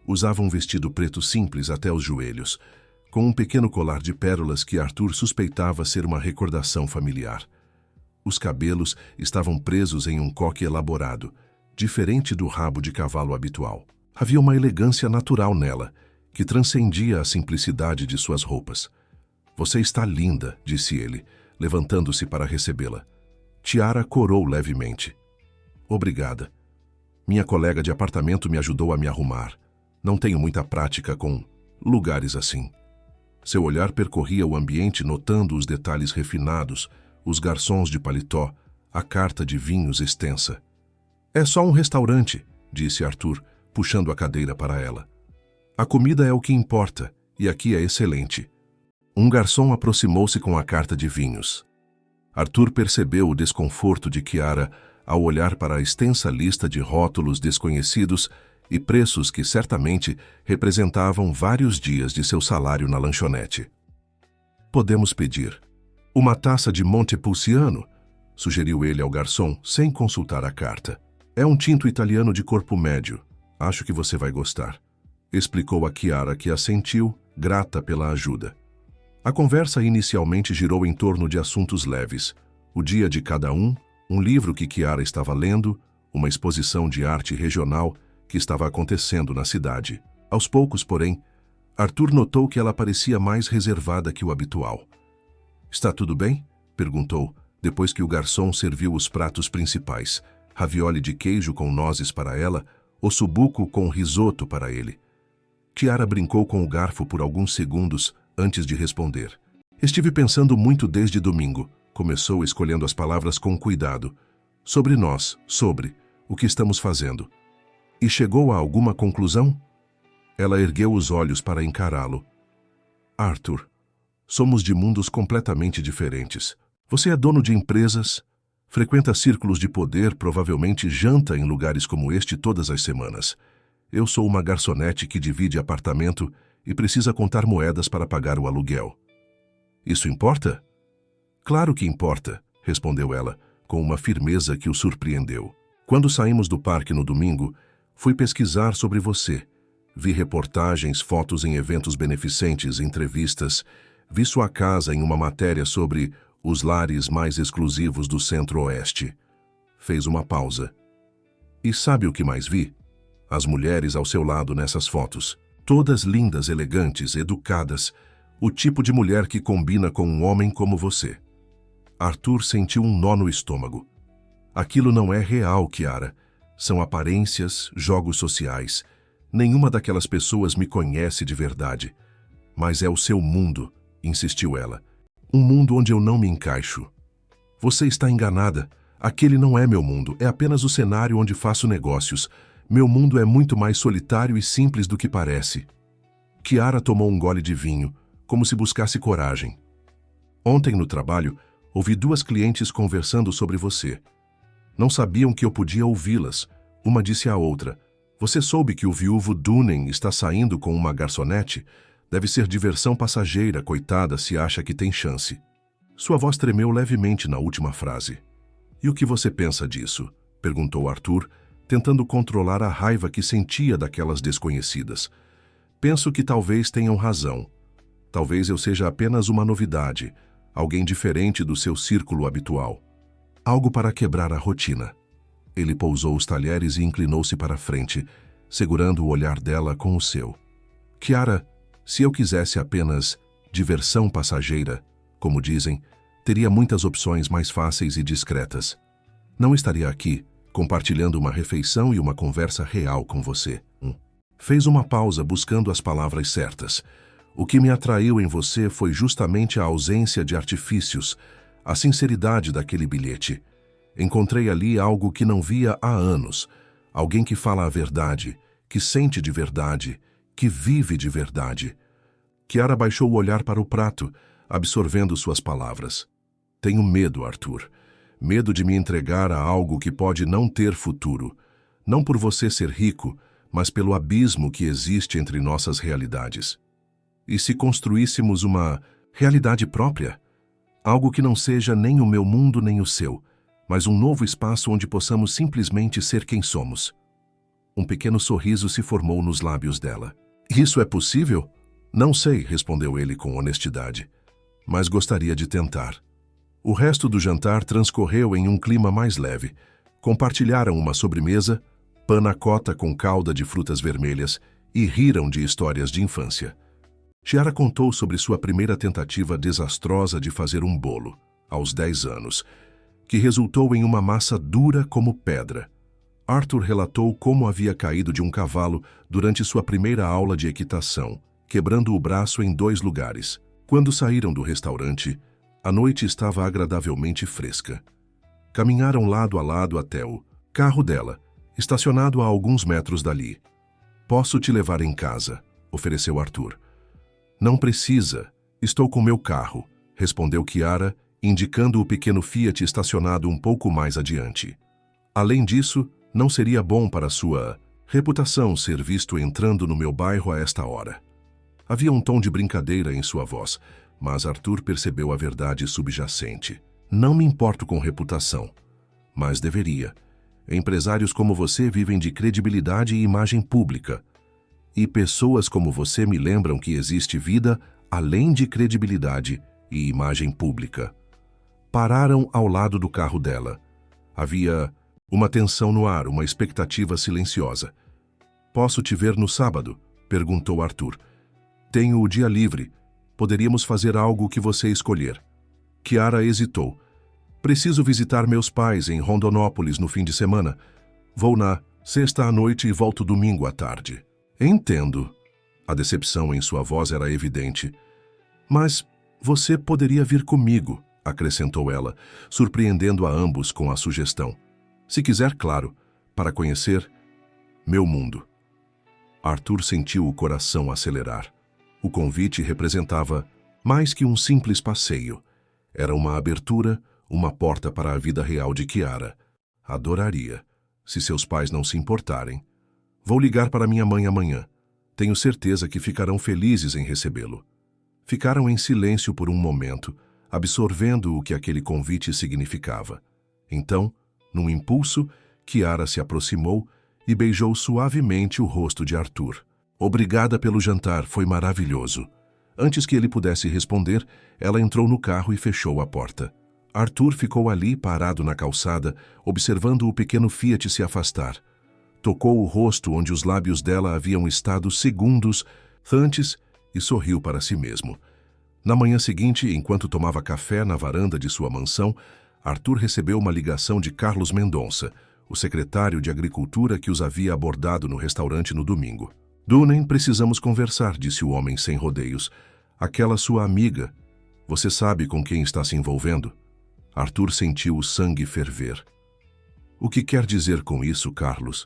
Usava um vestido preto simples até os joelhos, com um pequeno colar de pérolas que Arthur suspeitava ser uma recordação familiar. Os cabelos estavam presos em um coque elaborado, diferente do rabo de cavalo habitual. Havia uma elegância natural nela, que transcendia a simplicidade de suas roupas. "Você está linda", disse ele, levantando-se para recebê-la. Chiara corou levemente. "Obrigada. Minha colega de apartamento me ajudou a me arrumar. Não tenho muita prática com lugares assim." Seu olhar percorria o ambiente notando os detalhes refinados, os garçons de paletó, a carta de vinhos extensa. "É só um restaurante", disse Arthur, puxando a cadeira para ela. "A comida é o que importa, e aqui é excelente." Um garçom aproximou-se com a carta de vinhos. Arthur percebeu o desconforto de Chiara ao olhar para a extensa lista de rótulos desconhecidos e preços que certamente representavam vários dias de seu salário na lanchonete. "Podemos pedir uma taça de Montepulciano", sugeriu ele ao garçom, sem consultar a carta. "É um tinto italiano de corpo médio. Acho que você vai gostar", explicou a Chiara, que assentiu, grata pela ajuda. A conversa inicialmente girou em torno de assuntos leves: o dia de cada um livro que Chiara estava lendo, uma exposição de arte regional que estava acontecendo na cidade. Aos poucos, porém, Arthur notou que ela parecia mais reservada que o habitual. "Está tudo bem?", perguntou, depois que o garçom serviu os pratos principais: ravioli de queijo com nozes para ela, ossobuco com risoto para ele. Chiara brincou com o garfo por alguns segundos antes de responder. "Estive pensando muito desde domingo", começou, escolhendo as palavras com cuidado. "Sobre nós, sobre o que estamos fazendo." "E chegou a alguma conclusão?" Ela ergueu os olhos para encará-lo. "Arthur, somos de mundos completamente diferentes. Você é dono de empresas, frequenta círculos de poder, provavelmente janta em lugares como este todas as semanas. Eu sou uma garçonete que divide apartamento e precisa contar moedas para pagar o aluguel. Isso importa?" "Claro que importa", respondeu ela, com uma firmeza que o surpreendeu. "Quando saímos do parque no domingo, fui pesquisar sobre você. Vi reportagens, fotos em eventos beneficentes, entrevistas. Vi sua casa em uma matéria sobre os lares mais exclusivos do Centro-Oeste." Fez uma pausa. "E sabe o que mais vi? As mulheres ao seu lado nessas fotos. Todas lindas, elegantes, educadas. O tipo de mulher que combina com um homem como você." Arthur sentiu um nó no estômago. "Aquilo não é real, Chiara. São aparências, jogos sociais. Nenhuma daquelas pessoas me conhece de verdade." "Mas é o seu mundo", insistiu ela. "Um mundo onde eu não me encaixo." "Você está enganada. Aquele não é meu mundo. É apenas o cenário onde faço negócios. Meu mundo é muito mais solitário e simples do que parece." Chiara tomou um gole de vinho, como se buscasse coragem. "Ontem no trabalho, ouvi 2 clientes conversando sobre você. Não sabiam que eu podia ouvi-las. Uma disse à outra: Você soube que o viúvo Dunham está saindo com uma garçonete? Deve ser diversão passageira, coitada, se acha que tem chance." Sua voz tremeu levemente na última frase. "E o que você pensa disso?", perguntou Arthur, tentando controlar a raiva que sentia daquelas desconhecidas. "Penso que talvez tenham razão. Talvez eu seja apenas uma novidade, alguém diferente do seu círculo habitual. Algo para quebrar a rotina." Ele pousou os talheres e inclinou-se para a frente, segurando o olhar dela com o seu. "Chiara, Se eu quisesse apenas diversão passageira, como dizem, teria muitas opções mais fáceis e discretas. Não estaria aqui, compartilhando uma refeição e uma conversa real com você. Fez uma pausa buscando as palavras certas. O que me atraiu em você foi justamente a ausência de artifícios, a sinceridade daquele bilhete. Encontrei ali algo que não via há anos. Alguém que fala a verdade, que sente de verdade, que vive de verdade. Chiara baixou o olhar para o prato, absorvendo suas palavras. Tenho medo, Arthur. Medo de me entregar a algo que pode não ter futuro. Não por você ser rico, mas pelo abismo que existe entre nossas realidades. E se construíssemos uma realidade própria? Algo que não seja nem o meu mundo nem o seu, mas um novo espaço onde possamos simplesmente ser quem somos. Um pequeno sorriso se formou nos lábios dela. Isso é possível? Não sei, respondeu ele com honestidade, mas gostaria de tentar. O resto do jantar transcorreu em um clima mais leve. Compartilharam uma sobremesa, panna cotta com calda de frutas vermelhas e riram de histórias de infância. Chiara contou sobre sua primeira tentativa desastrosa de fazer um bolo, aos 10 anos, que resultou em uma massa dura como pedra. Arthur relatou como havia caído de um cavalo durante sua primeira aula de equitação, quebrando o braço em 2 lugares. Quando saíram do restaurante, a noite estava agradavelmente fresca. Caminharam lado a lado até o carro dela, estacionado a alguns metros dali. Posso te levar em casa, ofereceu Arthur. Não precisa, estou com meu carro, respondeu Chiara, indicando o pequeno Fiat estacionado um pouco mais adiante. Além disso, não seria bom para sua reputação ser visto entrando no meu bairro a esta hora. Havia um tom de brincadeira em sua voz, mas Arthur percebeu a verdade subjacente. Não me importo com reputação, mas deveria. Empresários como você vivem de credibilidade e imagem pública. E pessoas como você me lembram que existe vida além de credibilidade e imagem pública. Pararam ao lado do carro dela. Havia uma tensão no ar, uma expectativa silenciosa. Posso te ver no sábado? Perguntou Arthur. Tenho o dia livre. Poderíamos fazer algo que você escolher. Chiara hesitou. Preciso visitar meus pais em Rondonópolis no fim de semana. Vou na sexta à noite e volto domingo à tarde. Entendo. A decepção em sua voz era evidente. Mas você poderia vir comigo, acrescentou ela, surpreendendo a ambos com a sugestão. Se quiser, claro, para conhecer meu mundo. Arthur sentiu o coração acelerar. O convite representava mais que um simples passeio. Era uma abertura, uma porta para a vida real de Chiara. Adoraria, se seus pais não se importarem. Vou ligar para minha mãe amanhã. Tenho certeza que ficarão felizes em recebê-lo. Ficaram em silêncio por um momento, absorvendo o que aquele convite significava. Então, num impulso, Chiara se aproximou e beijou suavemente o rosto de Arthur. Obrigada pelo jantar, foi maravilhoso. Antes que ele pudesse responder, ela entrou no carro e fechou a porta. Arthur ficou ali, parado na calçada, observando o pequeno Fiat se afastar. Tocou o rosto onde os lábios dela haviam estado segundos antes e sorriu para si mesmo. Na manhã seguinte, enquanto tomava café na varanda de sua mansão, Arthur recebeu uma ligação de Carlos Mendonça, o secretário de Agricultura que os havia abordado no restaurante no domingo. Dunen, precisamos conversar, disse o homem sem rodeios. Aquela sua amiga. Você sabe com quem está se envolvendo? Arthur sentiu o sangue ferver. O que quer dizer com isso, Carlos?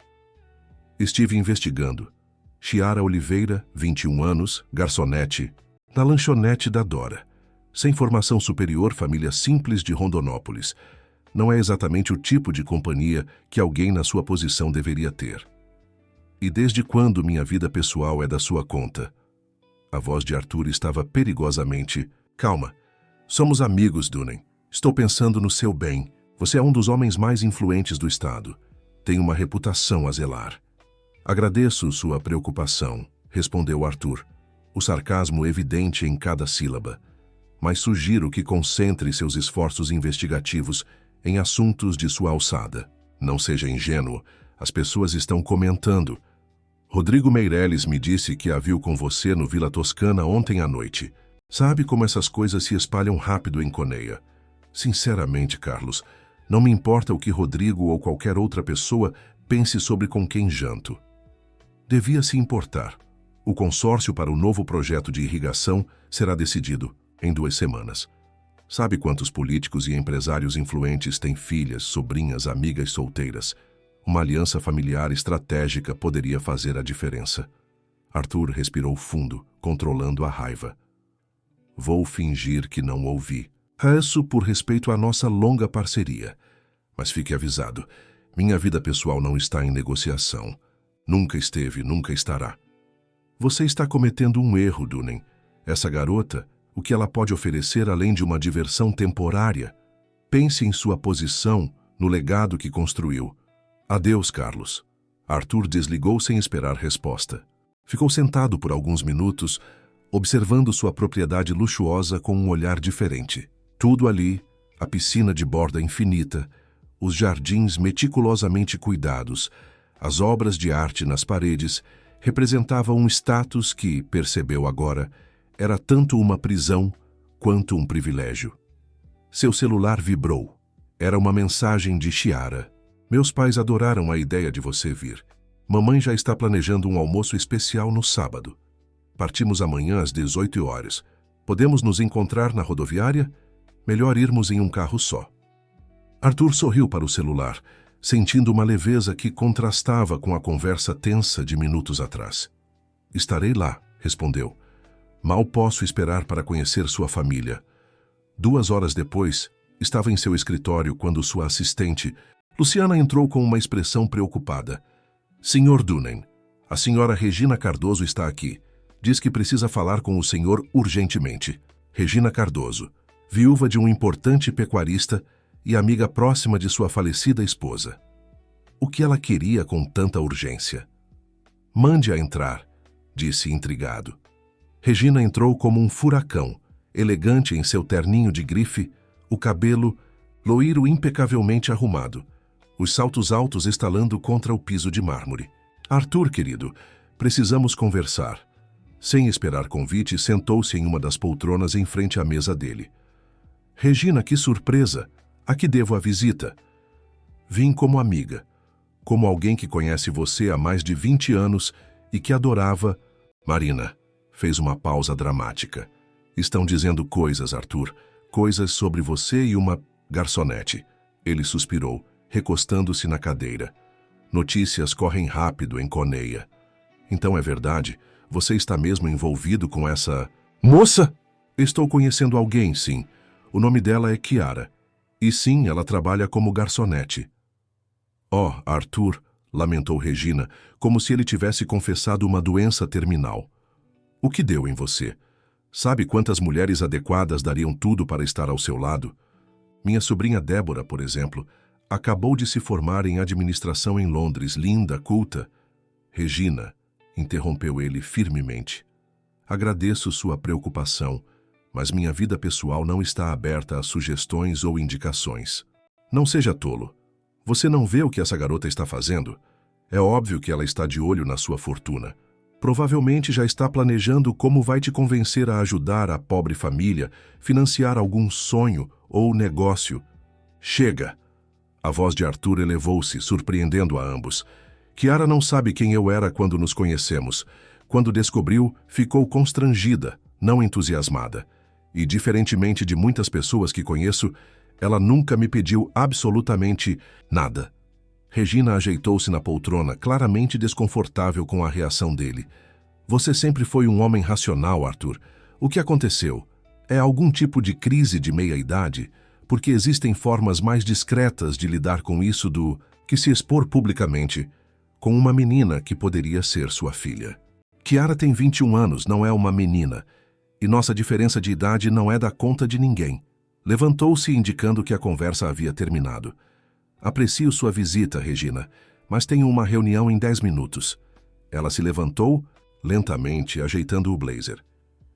Estive investigando. Chiara Oliveira, 21 anos, garçonete, na lanchonete da Dora. Sem formação superior, família simples de Rondonópolis. Não é exatamente o tipo de companhia que alguém na sua posição deveria ter. E desde quando minha vida pessoal é da sua conta? A voz de Arthur estava perigosamente... Calma. Somos amigos, Dunen. Estou pensando no seu bem. Você é um dos homens mais influentes do estado. Tem uma reputação a zelar. Agradeço sua preocupação, respondeu Arthur, o sarcasmo evidente em cada sílaba. Mas sugiro que concentre seus esforços investigativos em assuntos de sua alçada. Não seja ingênuo, as pessoas estão comentando. Rodrigo Meirelles me disse que a viu com você no Vila Toscana ontem à noite. Sabe como essas coisas se espalham rápido em Coneia. Sinceramente, Carlos, não me importa o que Rodrigo ou qualquer outra pessoa pense sobre com quem janto. Devia se importar. O consórcio para o novo projeto de irrigação será decidido em 2 semanas. Sabe quantos políticos e empresários influentes têm filhas, sobrinhas, amigas solteiras? Uma aliança familiar estratégica poderia fazer a diferença. Arthur respirou fundo, controlando a raiva. Vou fingir que não ouvi. Isso por respeito à nossa longa parceria. Mas fique avisado, minha vida pessoal não está em negociação. Nunca esteve, nunca estará. Você está cometendo um erro, Dunham. Essa garota, o que ela pode oferecer além de uma diversão temporária? Pense em sua posição, no legado que construiu. Adeus, Carlos. Arthur desligou sem esperar resposta. Ficou sentado por alguns minutos, observando sua propriedade luxuosa com um olhar diferente. Tudo ali, a piscina de borda infinita, os jardins meticulosamente cuidados, as obras de arte nas paredes, representavam um status que, percebeu agora, era tanto uma prisão quanto um privilégio. Seu celular vibrou. Era uma mensagem de Chiara. Meus pais adoraram a ideia de você vir. Mamãe já está planejando um almoço especial no sábado. Partimos amanhã às 18 horas. Podemos nos encontrar na rodoviária? Melhor irmos em um carro só. Arthur sorriu para o celular, sentindo uma leveza que contrastava com a conversa tensa de minutos atrás. Estarei lá, respondeu. Mal posso esperar para conhecer sua família. 2 horas depois, estava em seu escritório quando sua assistente, Luciana, entrou com uma expressão preocupada. Senhor Dunham, a senhora Regina Cardoso está aqui. Diz que precisa falar com o senhor urgentemente. Regina Cardoso, viúva de um importante pecuarista e amiga próxima de sua falecida esposa. O que ela queria com tanta urgência? Mande-a entrar, disse intrigado. Regina entrou como um furacão, elegante em seu terninho de grife, o cabelo loiro impecavelmente arrumado, os saltos altos estalando contra o piso de mármore. Arthur, querido, precisamos conversar. Sem esperar convite, sentou-se em uma das poltronas em frente à mesa dele. Regina, que surpresa! A que devo a visita? Vim como amiga, como alguém que conhece você há mais de 20 anos e que adorava... Marina fez uma pausa dramática. Estão dizendo coisas, Arthur, coisas sobre você e uma garçonete. Ele suspirou, recostando-se na cadeira. Notícias correm rápido em Coneia. Então é verdade? Você está mesmo envolvido com essa... Moça! Estou conhecendo alguém, sim. O nome dela é Chiara. E sim, ela trabalha como garçonete. Oh, Arthur, lamentou Regina, como se ele tivesse confessado uma doença terminal. O que deu em você? Sabe quantas mulheres adequadas dariam tudo para estar ao seu lado? Minha sobrinha Débora, por exemplo, acabou de se formar em administração em Londres, linda, culta. Regina, interrompeu ele firmemente. Agradeço sua preocupação, mas minha vida pessoal não está aberta a sugestões ou indicações. Não seja tolo. Você não vê o que essa garota está fazendo? É óbvio que ela está de olho na sua fortuna. Provavelmente já está planejando como vai te convencer a ajudar a pobre família, financiar algum sonho ou negócio. Chega! A voz de Arthur elevou-se, surpreendendo a ambos. Chiara não sabe quem eu era quando nos conhecemos. Quando descobriu, ficou constrangida, não entusiasmada. E, diferentemente de muitas pessoas que conheço, ela nunca me pediu absolutamente nada. Regina ajeitou-se na poltrona, claramente desconfortável com a reação dele. Você sempre foi um homem racional, Arthur. O que aconteceu? É algum tipo de crise de meia-idade? Porque existem formas mais discretas de lidar com isso do que se expor publicamente com uma menina que poderia ser sua filha. Chiara tem 21 anos, não é uma menina. E nossa diferença de idade não é da conta de ninguém. Levantou-se indicando que a conversa havia terminado. Aprecio sua visita, Regina, mas tenho uma reunião em 10 minutos. Ela se levantou, lentamente, ajeitando o blazer.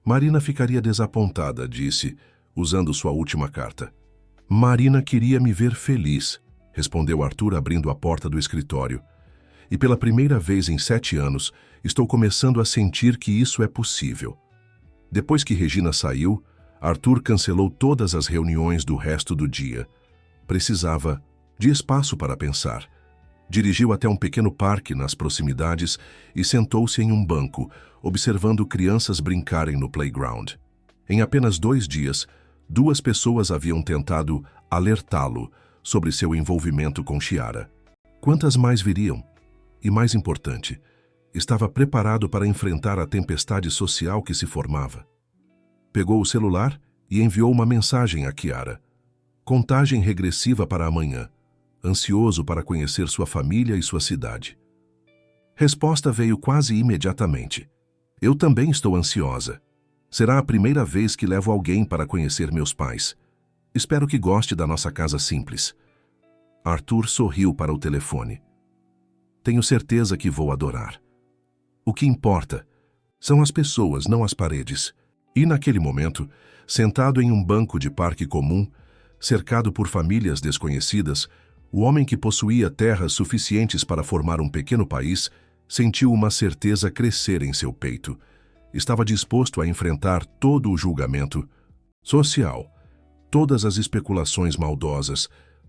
Marina ficaria desapontada, disse, usando sua última carta. Marina queria me ver feliz, respondeu Arthur abrindo a porta do escritório. e pela primeira vez em 7 anos, estou começando a sentir que isso é possível. Depois que Regina saiu, Arthur cancelou todas as reuniões do resto do dia. Precisava de espaço para pensar. Dirigiu até um pequeno parque nas proximidades e sentou-se em um banco, observando crianças brincarem no playground. Em apenas 2 dias, 2 pessoas haviam tentado alertá-lo sobre seu envolvimento com Chiara. Quantas mais viriam? E mais importante, estava preparado para enfrentar a tempestade social que se formava. Pegou o celular e enviou uma mensagem a Chiara. Contagem regressiva para amanhã, ansioso para conhecer sua família e sua cidade. Resposta veio quase imediatamente. Eu também estou ansiosa. Será a primeira vez que levo alguém para conhecer meus pais. Espero que goste da nossa casa simples. Arthur sorriu para o telefone. Tenho certeza que vou adorar. O que importa são as pessoas, não as paredes. E naquele momento, sentado em um banco de parque comum, cercado por famílias desconhecidas, o homem que possuía terras suficientes para formar um pequeno país sentiu uma certeza crescer em seu peito. Estava disposto a enfrentar todo o julgamento social, todas as especulações maldosas,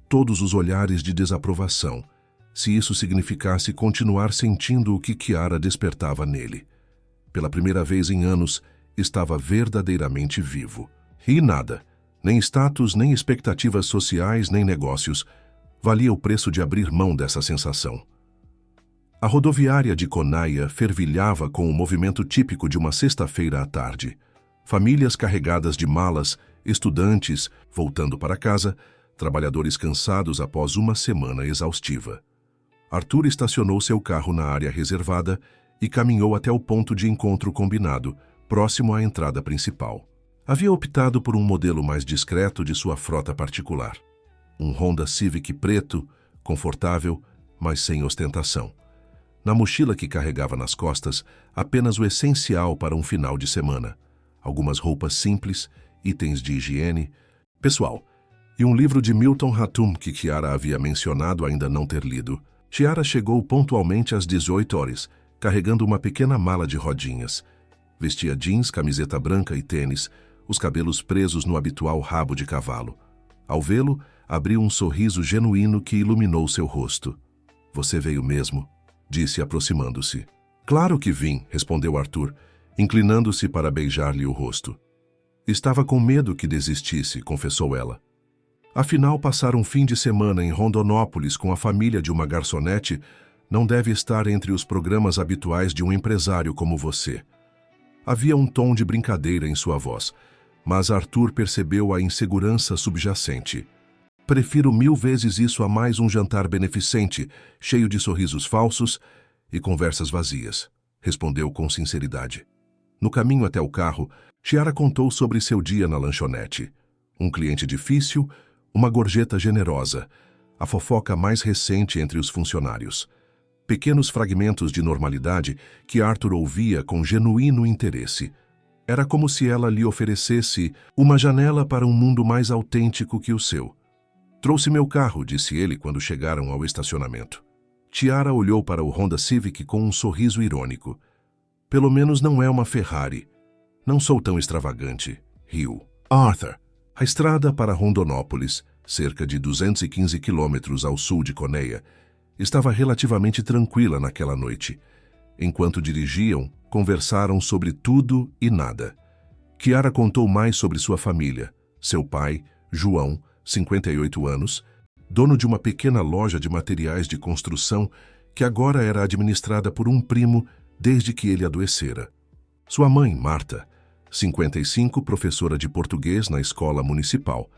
todos os olhares de desaprovação, se isso significasse continuar sentindo o que Chiara despertava nele. Pela primeira vez em anos, estava verdadeiramente vivo. E nada, nem status, nem expectativas sociais, nem negócios, valia o preço de abrir mão dessa sensação. A rodoviária de Conaia fervilhava com o movimento típico de uma sexta-feira à tarde. Famílias carregadas de malas, estudantes voltando para casa, trabalhadores cansados após uma semana exaustiva. Arthur estacionou seu carro na área reservada e caminhou até o ponto de encontro combinado, próximo à entrada principal. Havia optado por um modelo mais discreto de sua frota particular. Um Honda Civic preto, confortável, mas sem ostentação. Na mochila que carregava nas costas, apenas o essencial para um final de semana. Algumas roupas simples, itens de higiene pessoal, e um livro de Milton Ratum que Chiara havia mencionado ainda não ter lido. Chiara chegou pontualmente às 18 horas, carregando uma pequena mala de rodinhas. Vestia jeans, camiseta branca e tênis, os cabelos presos no habitual rabo de cavalo. Ao vê-lo, abriu um sorriso genuíno que iluminou seu rosto. Você veio mesmo? Disse aproximando-se. Claro que vim, respondeu Arthur, inclinando-se para beijar-lhe o rosto. Estava com medo que desistisse, confessou ela. Afinal, passar um fim de semana em Rondonópolis com a família de uma garçonete não deve estar entre os programas habituais de um empresário como você. Havia um tom de brincadeira em sua voz, mas Arthur percebeu a insegurança subjacente. Prefiro 1000 vezes isso a mais um jantar beneficente, cheio de sorrisos falsos e conversas vazias, respondeu com sinceridade. No caminho até o carro, Chiara contou sobre seu dia na lanchonete. Um cliente difícil, uma gorjeta generosa, a fofoca mais recente entre os funcionários. Pequenos fragmentos de normalidade que Arthur ouvia com genuíno interesse. Era como se ela lhe oferecesse uma janela para um mundo mais autêntico que o seu. Trouxe meu carro, disse ele quando chegaram ao estacionamento. Chiara olhou para o Honda Civic com um sorriso irônico. Pelo menos não é uma Ferrari. Não sou tão extravagante, riu. Arthur. A estrada para Rondonópolis, cerca de 215 quilômetros ao sul de Coneia, estava relativamente tranquila naquela noite. Enquanto dirigiam, conversaram sobre tudo e nada. Chiara contou mais sobre sua família. Seu pai, João, 58 anos, dono de uma pequena loja de materiais de construção que agora era administrada por um primo desde que ele adoecera. Sua mãe, Marta, 55, professora de português na escola municipal.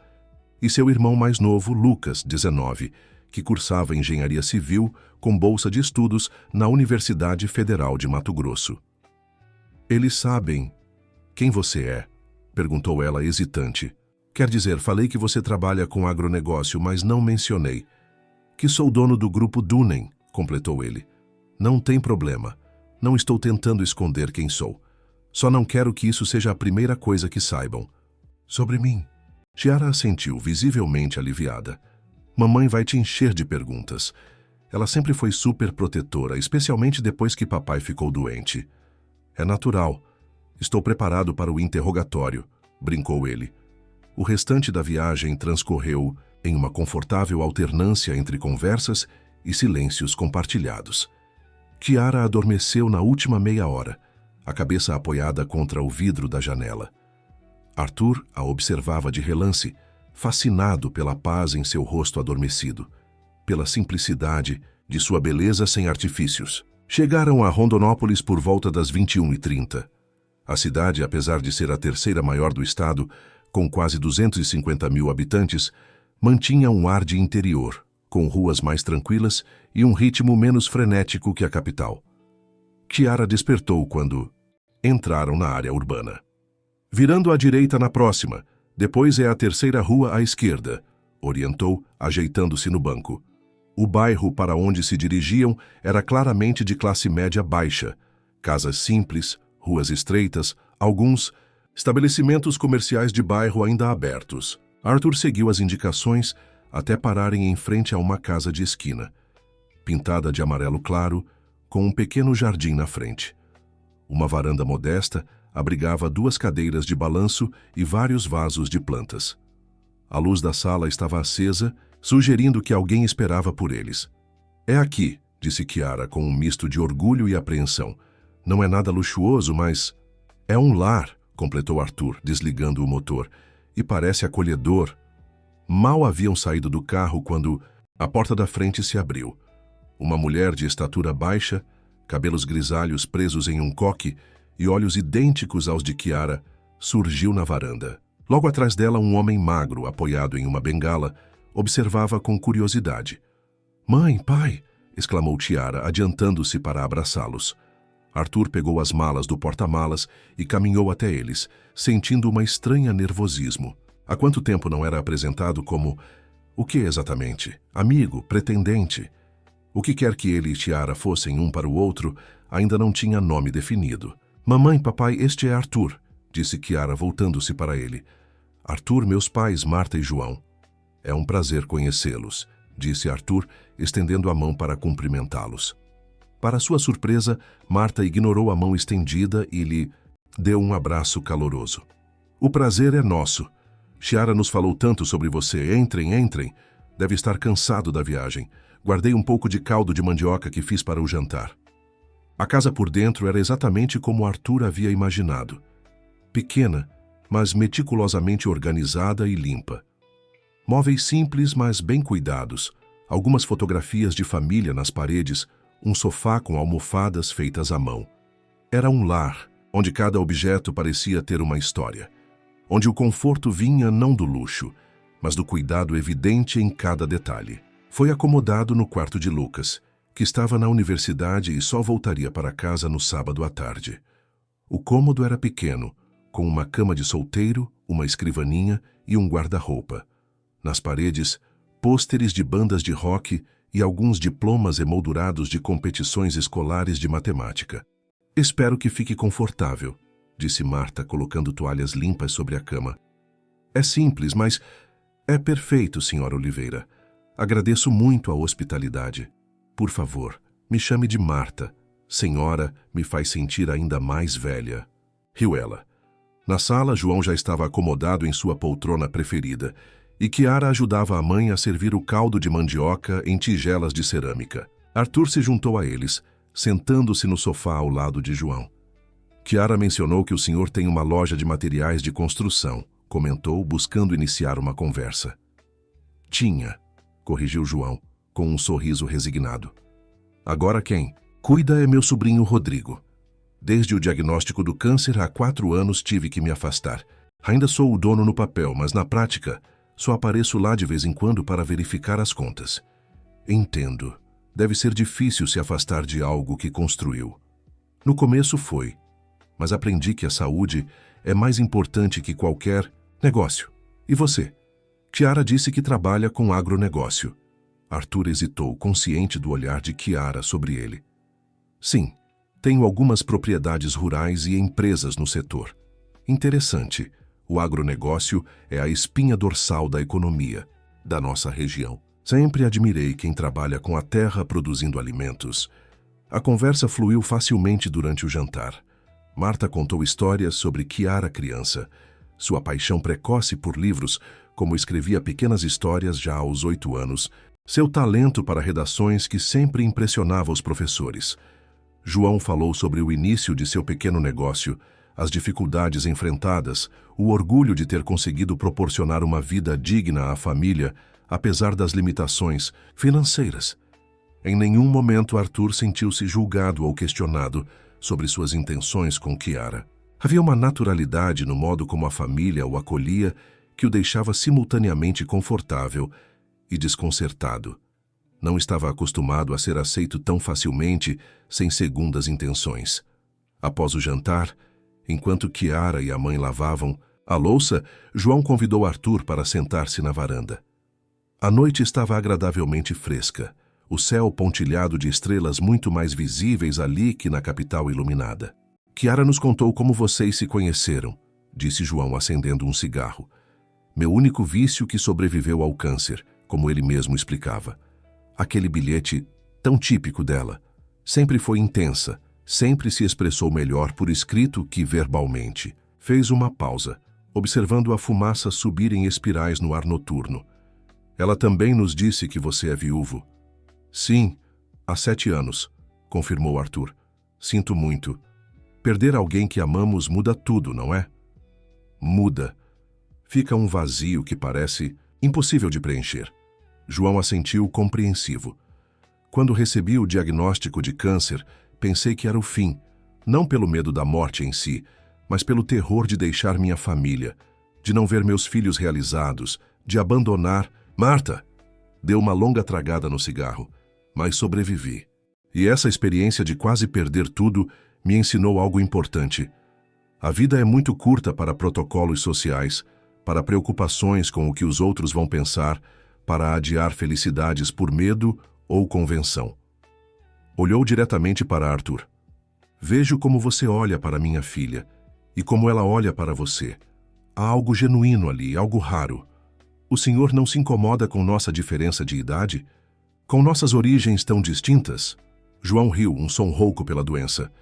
E seu irmão mais novo, Lucas, 19, que cursava engenharia civil com bolsa de estudos na Universidade Federal de Mato Grosso. Eles sabem quem você é? Perguntou ela hesitante. Quer dizer, falei que você trabalha com agronegócio, mas não mencionei. Que sou dono do grupo Dunen, completou ele. Não tem problema. Não estou tentando esconder quem sou. Só não quero que isso seja a primeira coisa que saibam. Sobre mim. Chiara assentiu, visivelmente aliviada. Mamãe vai te encher de perguntas. Ela sempre foi super protetora, especialmente depois que papai ficou doente. É natural. Estou preparado para o interrogatório, brincou ele. O restante da viagem transcorreu em uma confortável alternância entre conversas e silêncios compartilhados. Kiara adormeceu na última meia hora, a cabeça apoiada contra o vidro da janela. Arthur a observava de relance, fascinado pela paz em seu rosto adormecido, pela simplicidade de sua beleza sem artifícios. Chegaram a Rondonópolis por volta das 21h30. A cidade, apesar de ser a terceira maior do estado, com quase 250 mil habitantes, mantinha um ar de interior, com ruas mais tranquilas e um ritmo menos frenético que a capital. Kiara despertou quando entraram na área urbana. Virando à direita na próxima, depois é a terceira rua à esquerda, orientou, ajeitando-se no banco. O bairro para onde se dirigiam era claramente de classe média baixa. Casas simples, ruas estreitas, alguns estabelecimentos comerciais de bairro ainda abertos. Arthur seguiu as indicações até pararem em frente a uma casa de esquina, pintada de amarelo claro, com um pequeno jardim na frente. Uma varanda modesta abrigava 2 cadeiras de balanço e vários vasos de plantas. A luz da sala estava acesa, sugerindo que alguém esperava por eles. É aqui, disse Kiara com um misto de orgulho e apreensão. Não é nada luxuoso, mas é um lar, completou Arthur, desligando o motor, e parece acolhedor. Mal haviam saído do carro quando a porta da frente se abriu. Uma mulher de estatura baixa, cabelos grisalhos presos em um coque e olhos idênticos aos de Kiara, surgiu na varanda. Logo atrás dela, um homem magro, apoiado em uma bengala, observava com curiosidade. "Mãe, pai!" exclamou Kiara, adiantando-se para abraçá-los. Arthur pegou as malas do porta-malas e caminhou até eles, sentindo uma estranha nervosismo. Há quanto tempo não era apresentado como... O que exatamente? Amigo? Pretendente? O que quer que ele e Kiara fossem um para o outro, ainda não tinha nome definido. "Mamãe, papai, este é Arthur", disse Kiara, voltando-se para ele. "Arthur, meus pais, Marta e João." "É um prazer conhecê-los", disse Arthur, estendendo a mão para cumprimentá-los. Para sua surpresa, Marta ignorou a mão estendida e lhe deu um abraço caloroso. "O prazer é nosso. Kiara nos falou tanto sobre você. Entrem, entrem. Deve estar cansado da viagem. Guardei um pouco de caldo de mandioca que fiz para o jantar." A casa por dentro era exatamente como Arthur havia imaginado. Pequena, mas meticulosamente organizada e limpa. Móveis simples, mas bem cuidados. Algumas fotografias de família nas paredes, um sofá com almofadas feitas à mão. Era um lar, onde cada objeto parecia ter uma história. Onde o conforto vinha não do luxo, mas do cuidado evidente em cada detalhe. Foi acomodado no quarto de Lucas, que estava na universidade e só voltaria para casa no sábado à tarde. O cômodo era pequeno, com uma cama de solteiro, uma escrivaninha e um guarda-roupa. Nas paredes, pôsteres de bandas de rock e alguns diplomas emoldurados de competições escolares de matemática. "Espero que fique confortável", disse Marta, colocando toalhas limpas sobre a cama. "É simples, mas é perfeito, Sra. Oliveira. Agradeço muito a hospitalidade. Por favor, me chame de Marta. Senhora me faz sentir ainda mais velha." Riu ela. Na sala, João já estava acomodado em sua poltrona preferida, e Kiara ajudava a mãe a servir o caldo de mandioca em tigelas de cerâmica. Arthur se juntou a eles, sentando-se no sofá ao lado de João. "Kiara mencionou que o senhor tem uma loja de materiais de construção", comentou, buscando iniciar uma conversa. "Tinha", corrigiu João, com um sorriso resignado. "Agora quem cuida é meu sobrinho Rodrigo. Desde o diagnóstico do câncer, há 4 anos tive que me afastar. Ainda sou o dono no papel, mas na prática, só apareço lá de vez em quando para verificar as contas." "Entendo. Deve ser difícil se afastar de algo que construiu." "No começo foi, mas aprendi que a saúde é mais importante que qualquer negócio." "E você?" "Kiara disse que trabalha com agronegócio." Arthur hesitou, consciente do olhar de Kiara sobre ele. "Sim, tenho algumas propriedades rurais e empresas no setor." "Interessante. O agronegócio é a espinha dorsal da economia da nossa região." Sempre admirei quem trabalha com a terra produzindo alimentos. A conversa fluiu facilmente durante o jantar. Marta contou histórias sobre Chiara criança, sua paixão precoce por livros, como escrevia pequenas histórias já aos 8 anos, seu talento para redações que sempre impressionava os professores. João falou sobre o início de seu pequeno negócio, as dificuldades enfrentadas, o orgulho de ter conseguido proporcionar uma vida digna à família, apesar das limitações financeiras. Em nenhum momento Arthur sentiu-se julgado ou questionado sobre suas intenções com Chiara. Havia uma naturalidade no modo como a família o acolhia que o deixava simultaneamente confortável e desconcertado. Não estava acostumado a ser aceito tão facilmente, sem segundas intenções. Após o jantar, enquanto Chiara e a mãe lavavam a louça, João convidou Arthur para sentar-se na varanda. A noite estava agradavelmente fresca, o céu pontilhado de estrelas muito mais visíveis ali que na capital iluminada. Chiara nos contou como vocês se conheceram, disse João acendendo um cigarro. Meu único vício que sobreviveu ao câncer, como ele mesmo explicava. Aquele bilhete, tão típico dela, sempre foi intensa, sempre se expressou melhor por escrito que verbalmente. Fez uma pausa, observando a fumaça subir em espirais no ar noturno. Ela também nos disse que você é viúvo. Sim, há 7 anos, confirmou Arthur. Sinto muito. Perder alguém que amamos muda tudo, não é? Muda. Fica um vazio que parece impossível de preencher. João assentiu compreensivo. Quando recebi o diagnóstico de câncer, pensei que era o fim, não pelo medo da morte em si, mas pelo terror de deixar minha família, de não ver meus filhos realizados, de abandonar... Marta! Deu uma longa tragada no cigarro, mas sobrevivi. E essa experiência de quase perder tudo me ensinou algo importante. A vida é muito curta para protocolos sociais, para preocupações com o que os outros vão pensar, para adiar felicidades por medo ou convenção. Olhou diretamente para Arthur. Vejo como você olha para minha filha e como ela olha para você. Há algo genuíno ali, algo raro. O senhor não se incomoda com nossa diferença de idade? Com nossas origens tão distintas? João riu, um som rouco pela doença.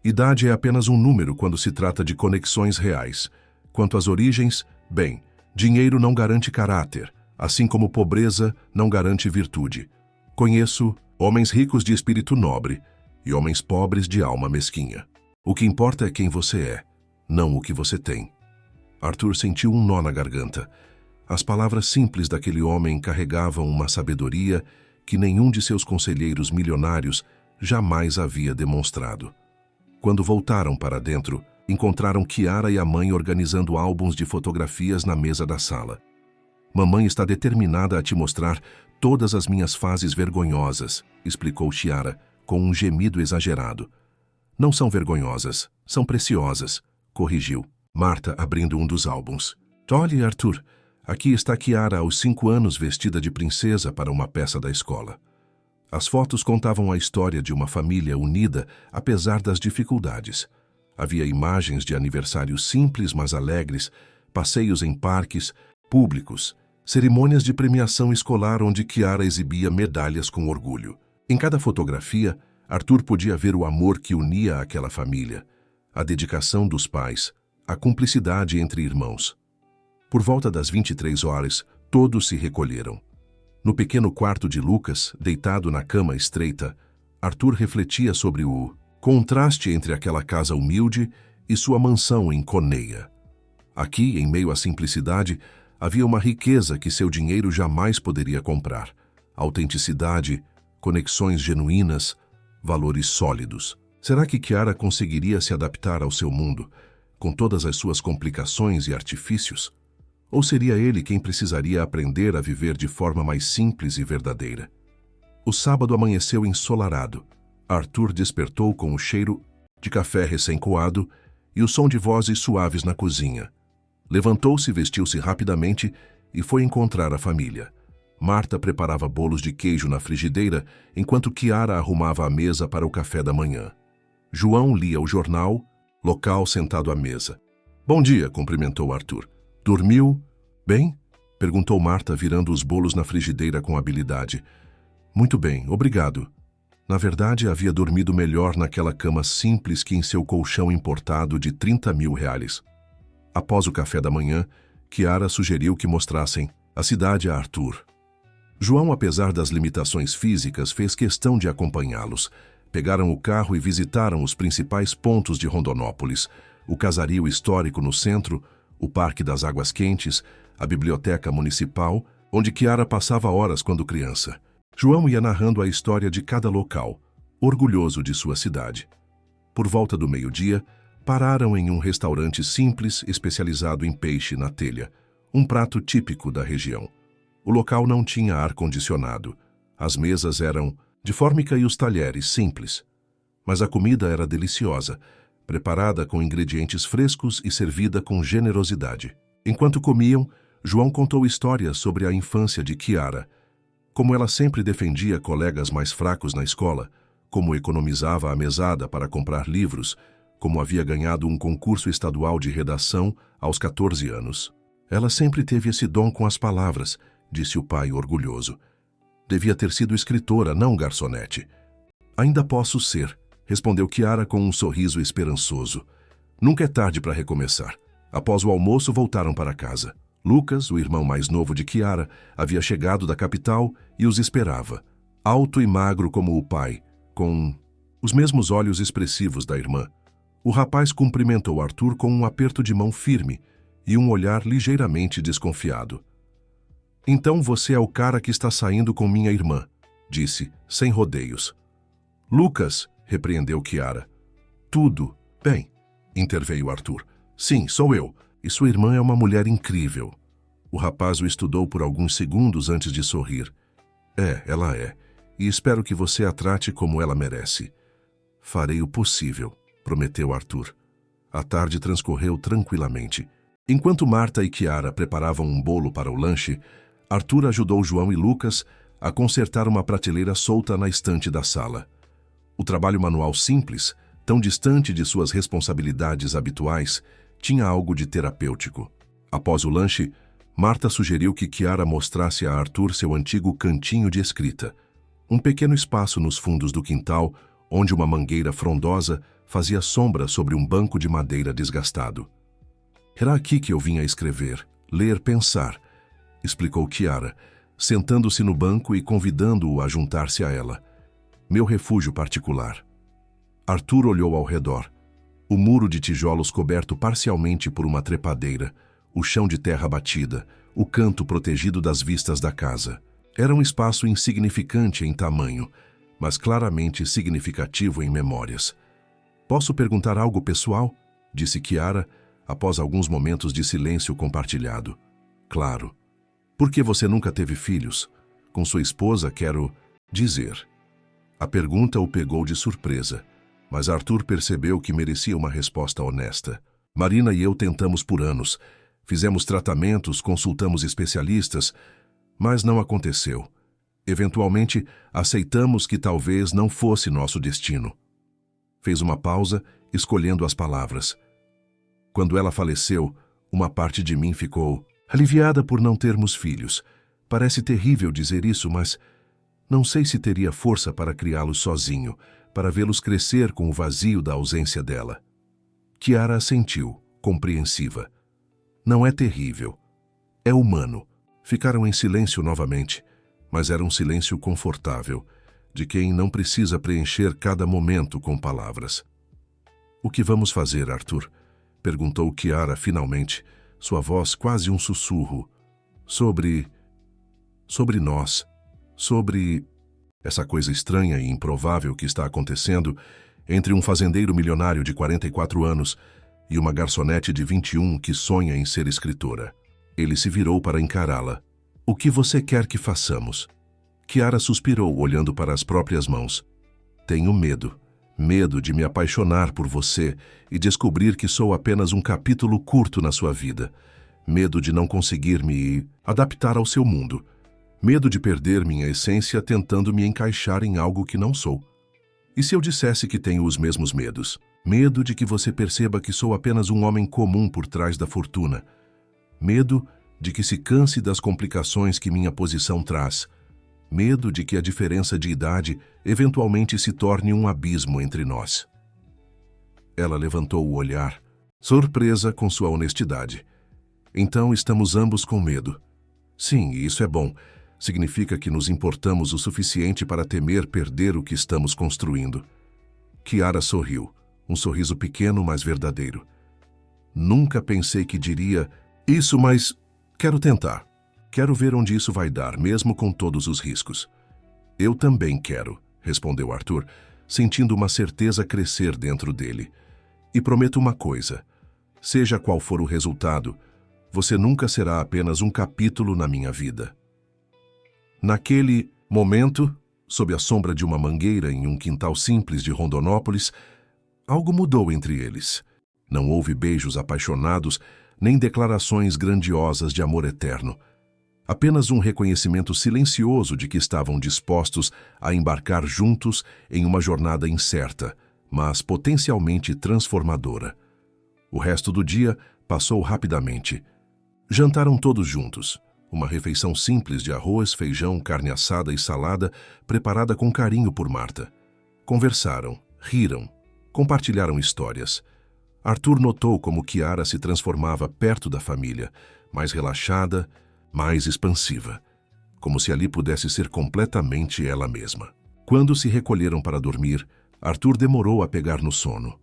Idade é apenas um número quando se trata de conexões reais. Quanto às origens, bem, dinheiro não garante caráter, assim como pobreza não garante virtude. Conheço homens ricos de espírito nobre e homens pobres de alma mesquinha. O que importa é quem você é, não o que você tem. Arthur sentiu um nó na garganta. As palavras simples daquele homem carregavam uma sabedoria que nenhum de seus conselheiros milionários jamais havia demonstrado. Quando voltaram para dentro, encontraram Chiara e a mãe organizando álbuns de fotografias na mesa da sala. Mamãe está determinada a te mostrar todas as minhas fases vergonhosas, explicou Chiara, com um gemido exagerado. Não são vergonhosas, são preciosas, corrigiu Marta, abrindo um dos álbuns. Olhe, Arthur, aqui está Chiara aos 5 anos vestida de princesa para uma peça da escola. As fotos contavam a história de uma família unida apesar das dificuldades. Havia imagens de aniversários simples mas alegres, passeios em parques públicos, cerimônias de premiação escolar onde Chiara exibia medalhas com orgulho. Em cada fotografia, Arthur podia ver o amor que unia aquela família, a dedicação dos pais, a cumplicidade entre irmãos. Por volta das 23 horas, todos se recolheram. No pequeno quarto de Lucas, deitado na cama estreita, Arthur refletia sobre o contraste entre aquela casa humilde e sua mansão em Coneia. Aqui, em meio à simplicidade, havia uma riqueza que seu dinheiro jamais poderia comprar. Autenticidade, conexões genuínas, valores sólidos. Será que Chiara conseguiria se adaptar ao seu mundo, com todas as suas complicações e artifícios? Ou seria ele quem precisaria aprender a viver de forma mais simples e verdadeira? O sábado amanheceu ensolarado. Arthur despertou com o cheiro de café recém-coado e o som de vozes suaves na cozinha. Levantou-se, vestiu-se rapidamente e foi encontrar a família. Marta preparava bolos de queijo na frigideira, enquanto Chiara arrumava a mesa para o café da manhã. João lia o jornal, local sentado à mesa. Bom dia, cumprimentou Arthur. Dormiu? Bem? Perguntou Marta, virando os bolos na frigideira com habilidade. Muito bem, obrigado. Na verdade, havia dormido melhor naquela cama simples que em seu colchão importado de 30 mil reais. Após o café da manhã, Chiara sugeriu que mostrassem a cidade a Arthur. João, apesar das limitações físicas, fez questão de acompanhá-los. Pegaram o carro e visitaram os principais pontos de Rondonópolis, o casario histórico no centro, o Parque das Águas Quentes, a biblioteca municipal, onde Chiara passava horas quando criança. João ia narrando a história de cada local, orgulhoso de sua cidade. Por volta do meio-dia, pararam em um restaurante simples especializado em peixe na telha, um prato típico da região. O local não tinha ar-condicionado. As mesas eram de fórmica e os talheres simples. Mas a comida era deliciosa, preparada com ingredientes frescos e servida com generosidade. Enquanto comiam, João contou histórias sobre a infância de Chiara, como ela sempre defendia colegas mais fracos na escola, como economizava a mesada para comprar livros, como havia ganhado um concurso estadual de redação aos 14 anos. Ela sempre teve esse dom com as palavras, disse o pai orgulhoso. Devia ter sido escritora, não garçonete. Ainda posso ser, respondeu Chiara com um sorriso esperançoso. Nunca é tarde para recomeçar. Após o almoço, voltaram para casa. Lucas, o irmão mais novo de Chiara, havia chegado da capital e os esperava. Alto e magro como o pai, com os mesmos olhos expressivos da irmã. O rapaz cumprimentou Arthur com um aperto de mão firme e um olhar ligeiramente desconfiado. Então você é o cara que está saindo com minha irmã, disse, sem rodeios. Lucas, repreendeu Chiara. Tudo bem, interveio Arthur. Sim, sou eu, e sua irmã é uma mulher incrível. O rapaz o estudou por alguns segundos antes de sorrir. Ela é, e espero que você a trate como ela merece. Farei o possível, prometeu Arthur. A tarde transcorreu tranquilamente. Enquanto Marta e Chiara preparavam um bolo para o lanche, Arthur ajudou João e Lucas a consertar uma prateleira solta na estante da sala. O trabalho manual simples, tão distante de suas responsabilidades habituais, tinha algo de terapêutico. Após o lanche, Marta sugeriu que Chiara mostrasse a Arthur seu antigo cantinho de escrita, um pequeno espaço nos fundos do quintal, onde uma mangueira frondosa fazia sombra sobre um banco de madeira desgastado. Era aqui que eu vinha escrever, ler, pensar, explicou Chiara, sentando-se no banco e convidando-o a juntar-se a ela. Meu refúgio particular. Arthur olhou ao redor. O muro de tijolos coberto parcialmente por uma trepadeira, o chão de terra batida, o canto protegido das vistas da casa. Era um espaço insignificante em tamanho, mas claramente significativo em memórias. Posso perguntar algo pessoal? Disse Chiara, após alguns momentos de silêncio compartilhado. Claro. Por que você nunca teve filhos? Com sua esposa, quero dizer. A pergunta o pegou de surpresa, mas Arthur percebeu que merecia uma resposta honesta. Marina e eu tentamos por anos. Fizemos tratamentos, consultamos especialistas, mas não aconteceu. Eventualmente, aceitamos que talvez não fosse nosso destino. Fez uma pausa, escolhendo as palavras. Quando ela faleceu, uma parte de mim ficou aliviada por não termos filhos. Parece terrível dizer isso, mas não sei se teria força para criá-los sozinho, para vê-los crescer com o vazio da ausência dela. Chiara assentiu, compreensiva. Não é terrível. É humano. Ficaram em silêncio novamente, mas era um silêncio confortável, de quem não precisa preencher cada momento com palavras. O que vamos fazer, Arthur? Perguntou Chiara finalmente, sua voz quase um sussurro. Sobre nós. Sobre essa coisa estranha e improvável que está acontecendo entre um fazendeiro milionário de 44 anos e uma garçonete de 21 que sonha em ser escritora. Ele se virou para encará-la. O que você quer que façamos? Chiara suspirou, olhando para as próprias mãos. Tenho medo. Medo de me apaixonar por você e descobrir que sou apenas um capítulo curto na sua vida. Medo de não conseguir me adaptar ao seu mundo. Medo de perder minha essência tentando me encaixar em algo que não sou. E se eu dissesse que tenho os mesmos medos? Medo de que você perceba que sou apenas um homem comum por trás da fortuna. Medo de que se canse das complicações que minha posição traz. Medo de que a diferença de idade eventualmente se torne um abismo entre nós. Ela levantou o olhar, surpresa com sua honestidade. Então estamos ambos com medo. Sim, e isso é bom. Significa que nos importamos o suficiente para temer perder o que estamos construindo. Kiara sorriu, um sorriso pequeno, mas verdadeiro. Nunca pensei que diria isso, mas quero tentar. Quero ver onde isso vai dar, mesmo com todos os riscos. Eu também quero, respondeu Arthur, sentindo uma certeza crescer dentro dele. E prometo uma coisa: seja qual for o resultado, você nunca será apenas um capítulo na minha vida. Naquele momento, sob a sombra de uma mangueira em um quintal simples de Rondonópolis, algo mudou entre eles. Não houve beijos apaixonados, nem declarações grandiosas de amor eterno. Apenas um reconhecimento silencioso de que estavam dispostos a embarcar juntos em uma jornada incerta, mas potencialmente transformadora. O resto do dia passou rapidamente. Jantaram todos juntos. Uma refeição simples de arroz, feijão, carne assada e salada, preparada com carinho por Marta. Conversaram, riram, compartilharam histórias. Arthur notou como Kiara se transformava perto da família, mais relaxada, mais expansiva, como se ali pudesse ser completamente ela mesma. Quando se recolheram para dormir, Arthur demorou a pegar no sono.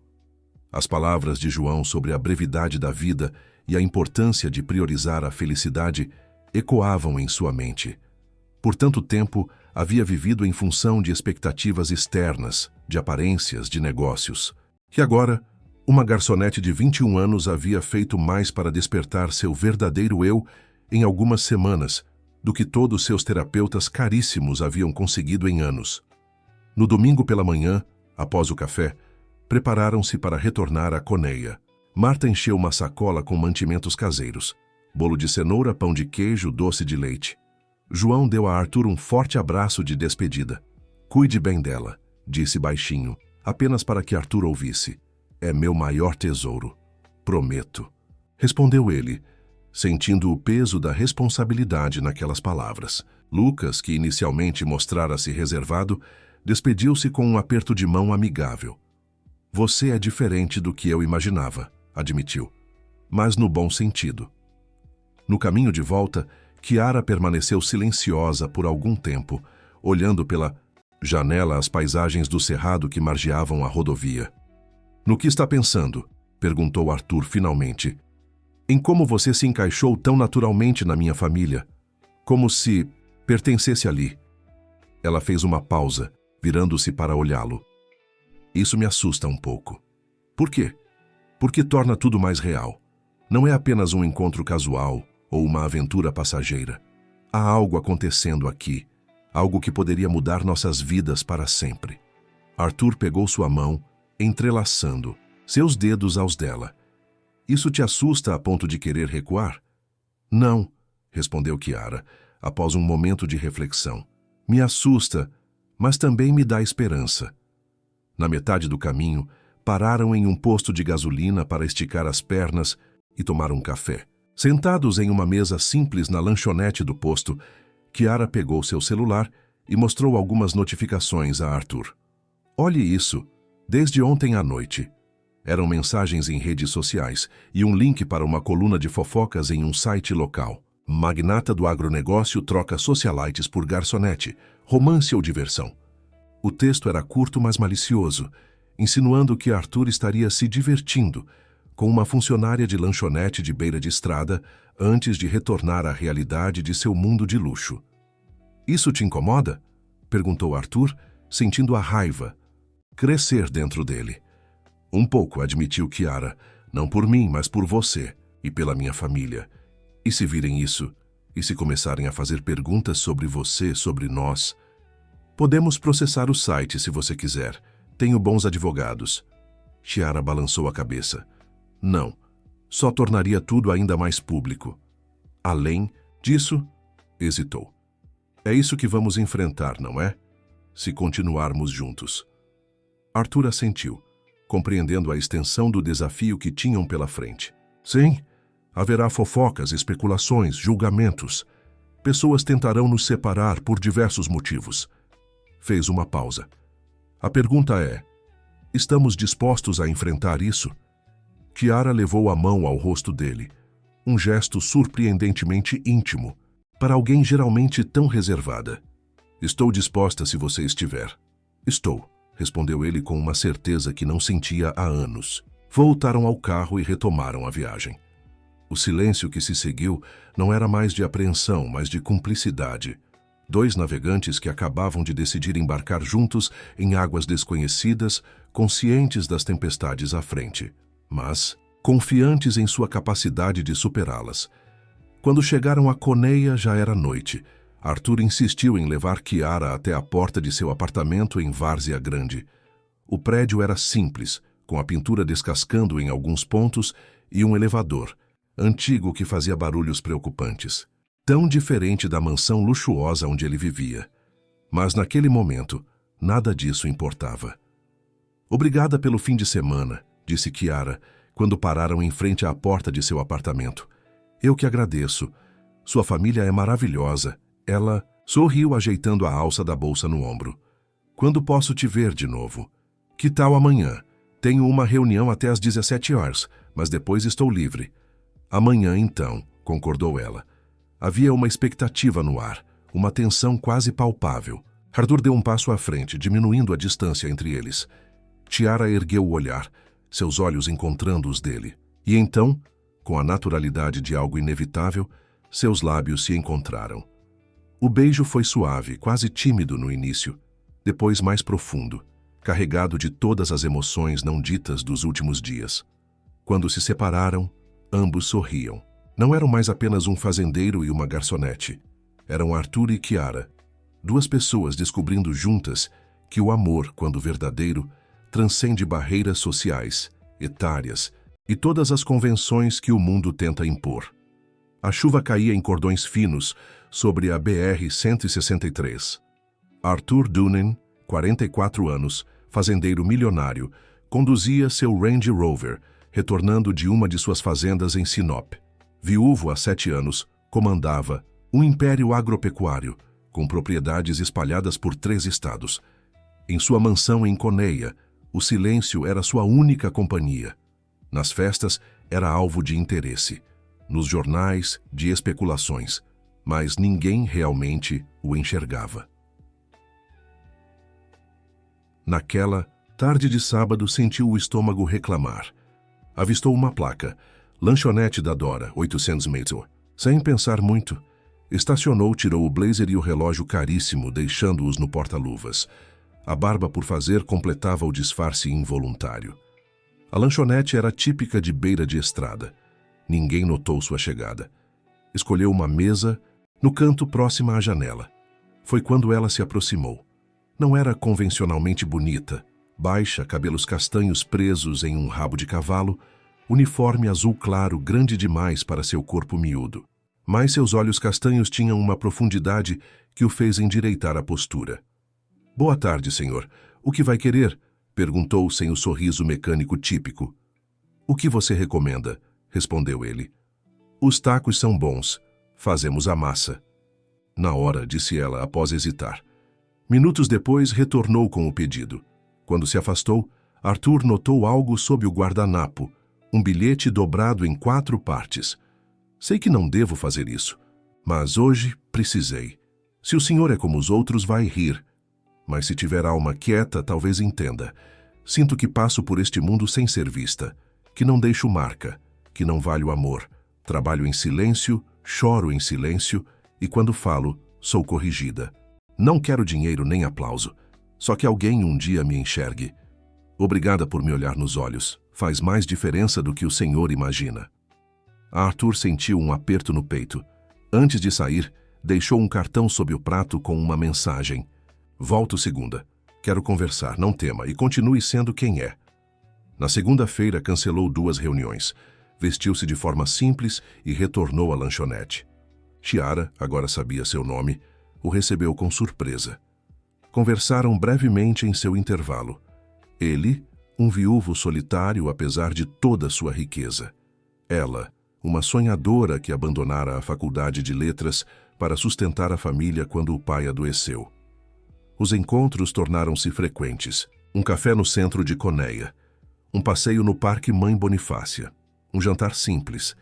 As palavras de João sobre a brevidade da vida e a importância de priorizar a felicidade ecoavam em sua mente. Por tanto tempo, havia vivido em função de expectativas externas, de aparências, de negócios. E agora, uma garçonete de 21 anos havia feito mais para despertar seu verdadeiro eu em algumas semanas do que todos seus terapeutas caríssimos haviam conseguido em anos. No domingo pela manhã, após o café, prepararam-se para retornar à Coneia. Marta encheu uma sacola com mantimentos caseiros: bolo de cenoura, pão de queijo, doce de leite. João deu a Arthur um forte abraço de despedida. Cuide bem dela, disse baixinho, apenas para que Arthur ouvisse. É meu maior tesouro. Prometo. Respondeu ele, sentindo o peso da responsabilidade naquelas palavras. Lucas, que inicialmente mostrara-se reservado, despediu-se com um aperto de mão amigável. Você é diferente do que eu imaginava, admitiu, mas no bom sentido. No caminho de volta, Kiara permaneceu silenciosa por algum tempo, olhando pela janela as paisagens do cerrado que margeavam a rodovia. No que está pensando? Perguntou Arthur finalmente. Em como você se encaixou tão naturalmente na minha família, como se pertencesse ali. Ela fez uma pausa, virando-se para olhá-lo. Isso me assusta um pouco. Por quê? Porque torna tudo mais real. Não é apenas um encontro casual ou uma aventura passageira. Há algo acontecendo aqui, algo que poderia mudar nossas vidas para sempre. Arthur pegou sua mão, entrelaçando seus dedos aos dela. Isso te assusta a ponto de querer recuar? Não, respondeu Kiara, após um momento de reflexão. Me assusta, mas também me dá esperança. Na metade do caminho, pararam em um posto de gasolina para esticar as pernas e tomar um café. Sentados em uma mesa simples na lanchonete do posto, Kiara pegou seu celular e mostrou algumas notificações a Arthur. Olhe isso, desde ontem à noite. Eram mensagens em redes sociais e um link para uma coluna de fofocas em um site local. Magnata do agronegócio troca socialites por garçonete, romance ou diversão. O texto era curto, mas malicioso, insinuando que Arthur estaria se divertindo com uma funcionária de lanchonete de beira de estrada antes de retornar à realidade de seu mundo de luxo. Isso te incomoda? Perguntou Arthur, sentindo a raiva crescer dentro dele. Um pouco, admitiu Kiara, não por mim, mas por você e pela minha família. E se virem isso, e se começarem a fazer perguntas sobre você, sobre nós? Podemos processar o site se você quiser. Tenho bons advogados. Kiara balançou a cabeça. Não, só tornaria tudo ainda mais público. Além disso, hesitou. É isso que vamos enfrentar, não é? Se continuarmos juntos. Arthur assentiu, compreendendo a extensão do desafio que tinham pela frente. Sim, Haverá fofocas, especulações, julgamentos. Pessoas tentarão nos separar por diversos motivos. Fez uma pausa. A pergunta é: estamos dispostos a enfrentar isso? Kiara levou a mão ao rosto dele, um gesto surpreendentemente íntimo, para alguém geralmente tão reservada. Estou disposta se você estiver. Estou, respondeu ele com uma certeza que não sentia há anos. Voltaram ao carro e retomaram a viagem. O silêncio que se seguiu não era mais de apreensão, mas de cumplicidade. Dois navegantes que acabavam de decidir embarcar juntos em águas desconhecidas, conscientes das tempestades à frente, mas confiantes em sua capacidade de superá-las. Quando chegaram a Coneia, já era noite. Arthur insistiu em levar Kiara até a porta de seu apartamento em Várzea Grande. O prédio era simples, com a pintura descascando em alguns pontos e um elevador, antigo que fazia barulhos preocupantes. Tão diferente da mansão luxuosa onde ele vivia. Mas naquele momento, nada disso importava. Obrigada pelo fim de semana, disse Kiara, quando pararam em frente à porta de seu apartamento. Eu que agradeço. Sua família é maravilhosa. Ela sorriu ajeitando a alça da bolsa no ombro. Quando posso te ver de novo? Que tal amanhã? Tenho uma reunião até às 17 horas, mas depois estou livre. Amanhã então, concordou ela. Havia uma expectativa no ar, uma tensão quase palpável. Arthur deu um passo à frente, diminuindo a distância entre eles. Kiara ergueu o olhar, seus olhos encontrando os dele. E então, com a naturalidade de algo inevitável, seus lábios se encontraram. O beijo foi suave, quase tímido no início, depois mais profundo, carregado de todas as emoções não ditas dos últimos dias. Quando se separaram, ambos sorriam. Não eram mais apenas um fazendeiro e uma garçonete. Eram Arthur e Kiara, duas pessoas descobrindo juntas que o amor, quando verdadeiro, transcende barreiras sociais, etárias e todas as convenções que o mundo tenta impor. A chuva caía em cordões finos sobre a BR-163. Arthur Doonan, 44 anos, fazendeiro milionário, conduzia seu Range Rover, retornando de uma de suas fazendas em Sinop. Viúvo há 7 anos, comandava um império agropecuário, com propriedades espalhadas por 3 estados. Em sua mansão em Coneia, o silêncio era sua única companhia. Nas festas, era alvo de interesse. Nos jornais, de especulações. Mas ninguém realmente o enxergava. Naquela tarde de sábado, sentiu o estômago reclamar. Avistou uma placa. Lanchonete da Dora, 800 metros. Sem pensar muito, estacionou, tirou o blazer e o relógio caríssimo, deixando-os no porta-luvas. A barba por fazer completava o disfarce involuntário. A lanchonete era típica de beira de estrada. Ninguém notou sua chegada. Escolheu uma mesa no canto próximo à janela. Foi quando ela se aproximou. Não era convencionalmente bonita. Baixa, cabelos castanhos presos em um rabo de cavalo, uniforme azul claro grande demais para seu corpo miúdo. Mas seus olhos castanhos tinham uma profundidade que o fez endireitar a postura. Boa tarde, senhor. O que vai querer? Perguntou sem o sorriso mecânico típico. O que você recomenda? Respondeu ele. Os tacos são bons. Fazemos a massa. Na hora, disse ela após hesitar. Minutos depois, retornou com o pedido. Quando se afastou, Arthur notou algo sob o guardanapo, um bilhete dobrado em 4 partes. Sei que não devo fazer isso, mas hoje precisei. Se o senhor é como os outros, vai rir. Mas se tiver alma quieta, talvez entenda. Sinto que passo por este mundo sem ser vista, que não deixo marca, que não valho amor. Trabalho em silêncio, choro em silêncio e quando falo, sou corrigida. Não quero dinheiro nem aplauso, só que alguém um dia me enxergue. Obrigada por me olhar nos olhos. Faz mais diferença do que o senhor imagina. Arthur sentiu um aperto no peito. Antes de sair, deixou um cartão sob o prato com uma mensagem. Volto segunda. Quero conversar, não tema, e continue sendo quem é. Na segunda-feira, cancelou 2 reuniões. Vestiu-se de forma simples e retornou à lanchonete. Kiara, agora sabia seu nome, o recebeu com surpresa. Conversaram brevemente em seu intervalo. Ele, um viúvo solitário apesar de toda sua riqueza. Ela, uma sonhadora que abandonara a faculdade de letras para sustentar a família quando o pai adoeceu. Os encontros tornaram-se frequentes. Um café no centro de Conéia, um passeio no Parque Mãe Bonifácia, um jantar simples.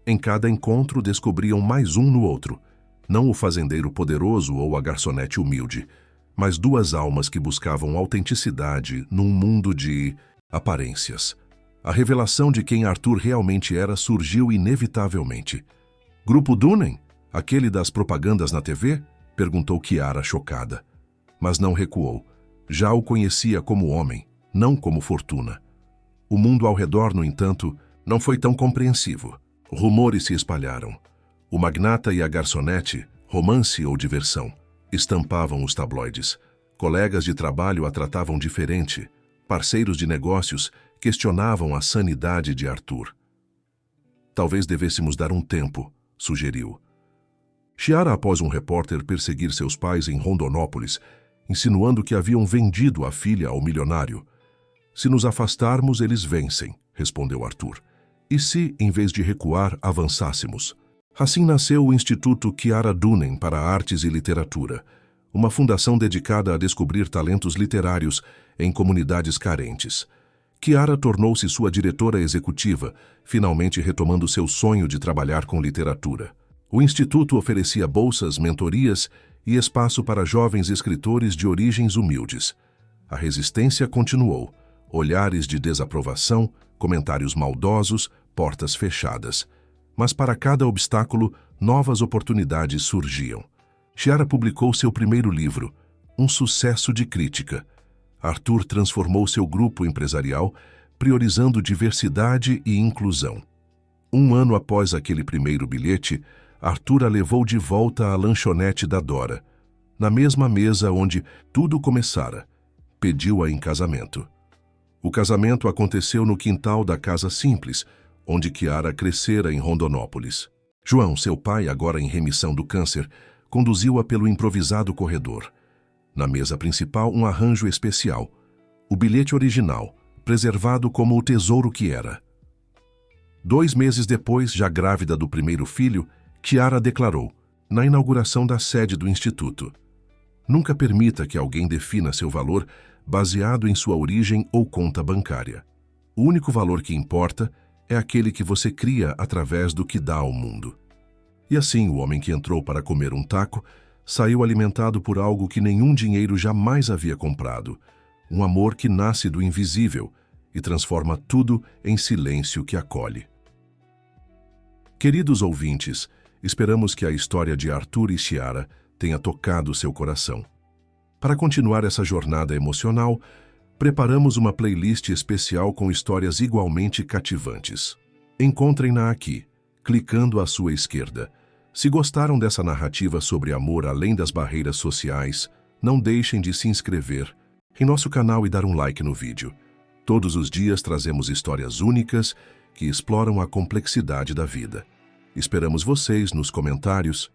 Em cada encontro descobriam mais um no outro, não o fazendeiro poderoso ou a garçonete humilde, mas duas almas que buscavam autenticidade num mundo de aparências. A revelação de quem Arthur realmente era surgiu inevitavelmente. Grupo Dunham? Aquele das propagandas na TV? Perguntou Chiara, chocada. Mas não recuou. Já o conhecia como homem, não como fortuna. O mundo ao redor, no entanto, não foi tão compreensivo. Rumores se espalharam. O magnata e a garçonete, romance ou diversão, estampavam os tabloides. Colegas de trabalho a tratavam diferente. Parceiros de negócios questionavam a sanidade de Arthur. Talvez devêssemos dar um tempo, sugeriu. Chiara, após um repórter perseguir seus pais em Rondonópolis, insinuando que haviam vendido a filha ao milionário. Se nos afastarmos, eles vencem, respondeu Arthur. E se, em vez de recuar, avançássemos? Assim nasceu o Instituto Chiara Dunham para Artes e Literatura, uma fundação dedicada a descobrir talentos literários em comunidades carentes. Chiara tornou-se sua diretora executiva, finalmente retomando seu sonho de trabalhar com literatura. O Instituto oferecia bolsas, mentorias e espaço para jovens escritores de origens humildes. A resistência continuou. Olhares de desaprovação, comentários maldosos, portas fechadas. Mas para cada obstáculo, novas oportunidades surgiam. Chiara publicou seu primeiro livro, um sucesso de crítica. Arthur transformou seu grupo empresarial, priorizando diversidade e inclusão. Um ano após aquele primeiro bilhete, Arthur a levou de volta à lanchonete da Dora, na mesma mesa onde tudo começara. Pediu-a em casamento. O casamento aconteceu no quintal da casa simples, onde Chiara crescera em Rondonópolis. João, seu pai, agora em remissão do câncer, conduziu-a pelo improvisado corredor. Na mesa principal, um arranjo especial. O bilhete original, preservado como o tesouro que era. 2 meses depois, já grávida do primeiro filho, Chiara declarou, na inauguração da sede do Instituto: nunca permita que alguém defina seu valor baseado em sua origem ou conta bancária. O único valor que importa é aquele que você cria através do que dá ao mundo. E assim, o homem que entrou para comer um taco saiu alimentado por algo que nenhum dinheiro jamais havia comprado, um amor que nasce do invisível e transforma tudo em silêncio que acolhe. Queridos ouvintes, esperamos que a história de Arthur e Chiara tenha tocado seu coração. Para continuar essa jornada emocional, preparamos uma playlist especial com histórias igualmente cativantes. Encontrem-na aqui, clicando à sua esquerda. Se gostaram dessa narrativa sobre amor além das barreiras sociais, não deixem de se inscrever em nosso canal e dar um like no vídeo. Todos os dias trazemos histórias únicas que exploram a complexidade da vida. Esperamos vocês nos comentários.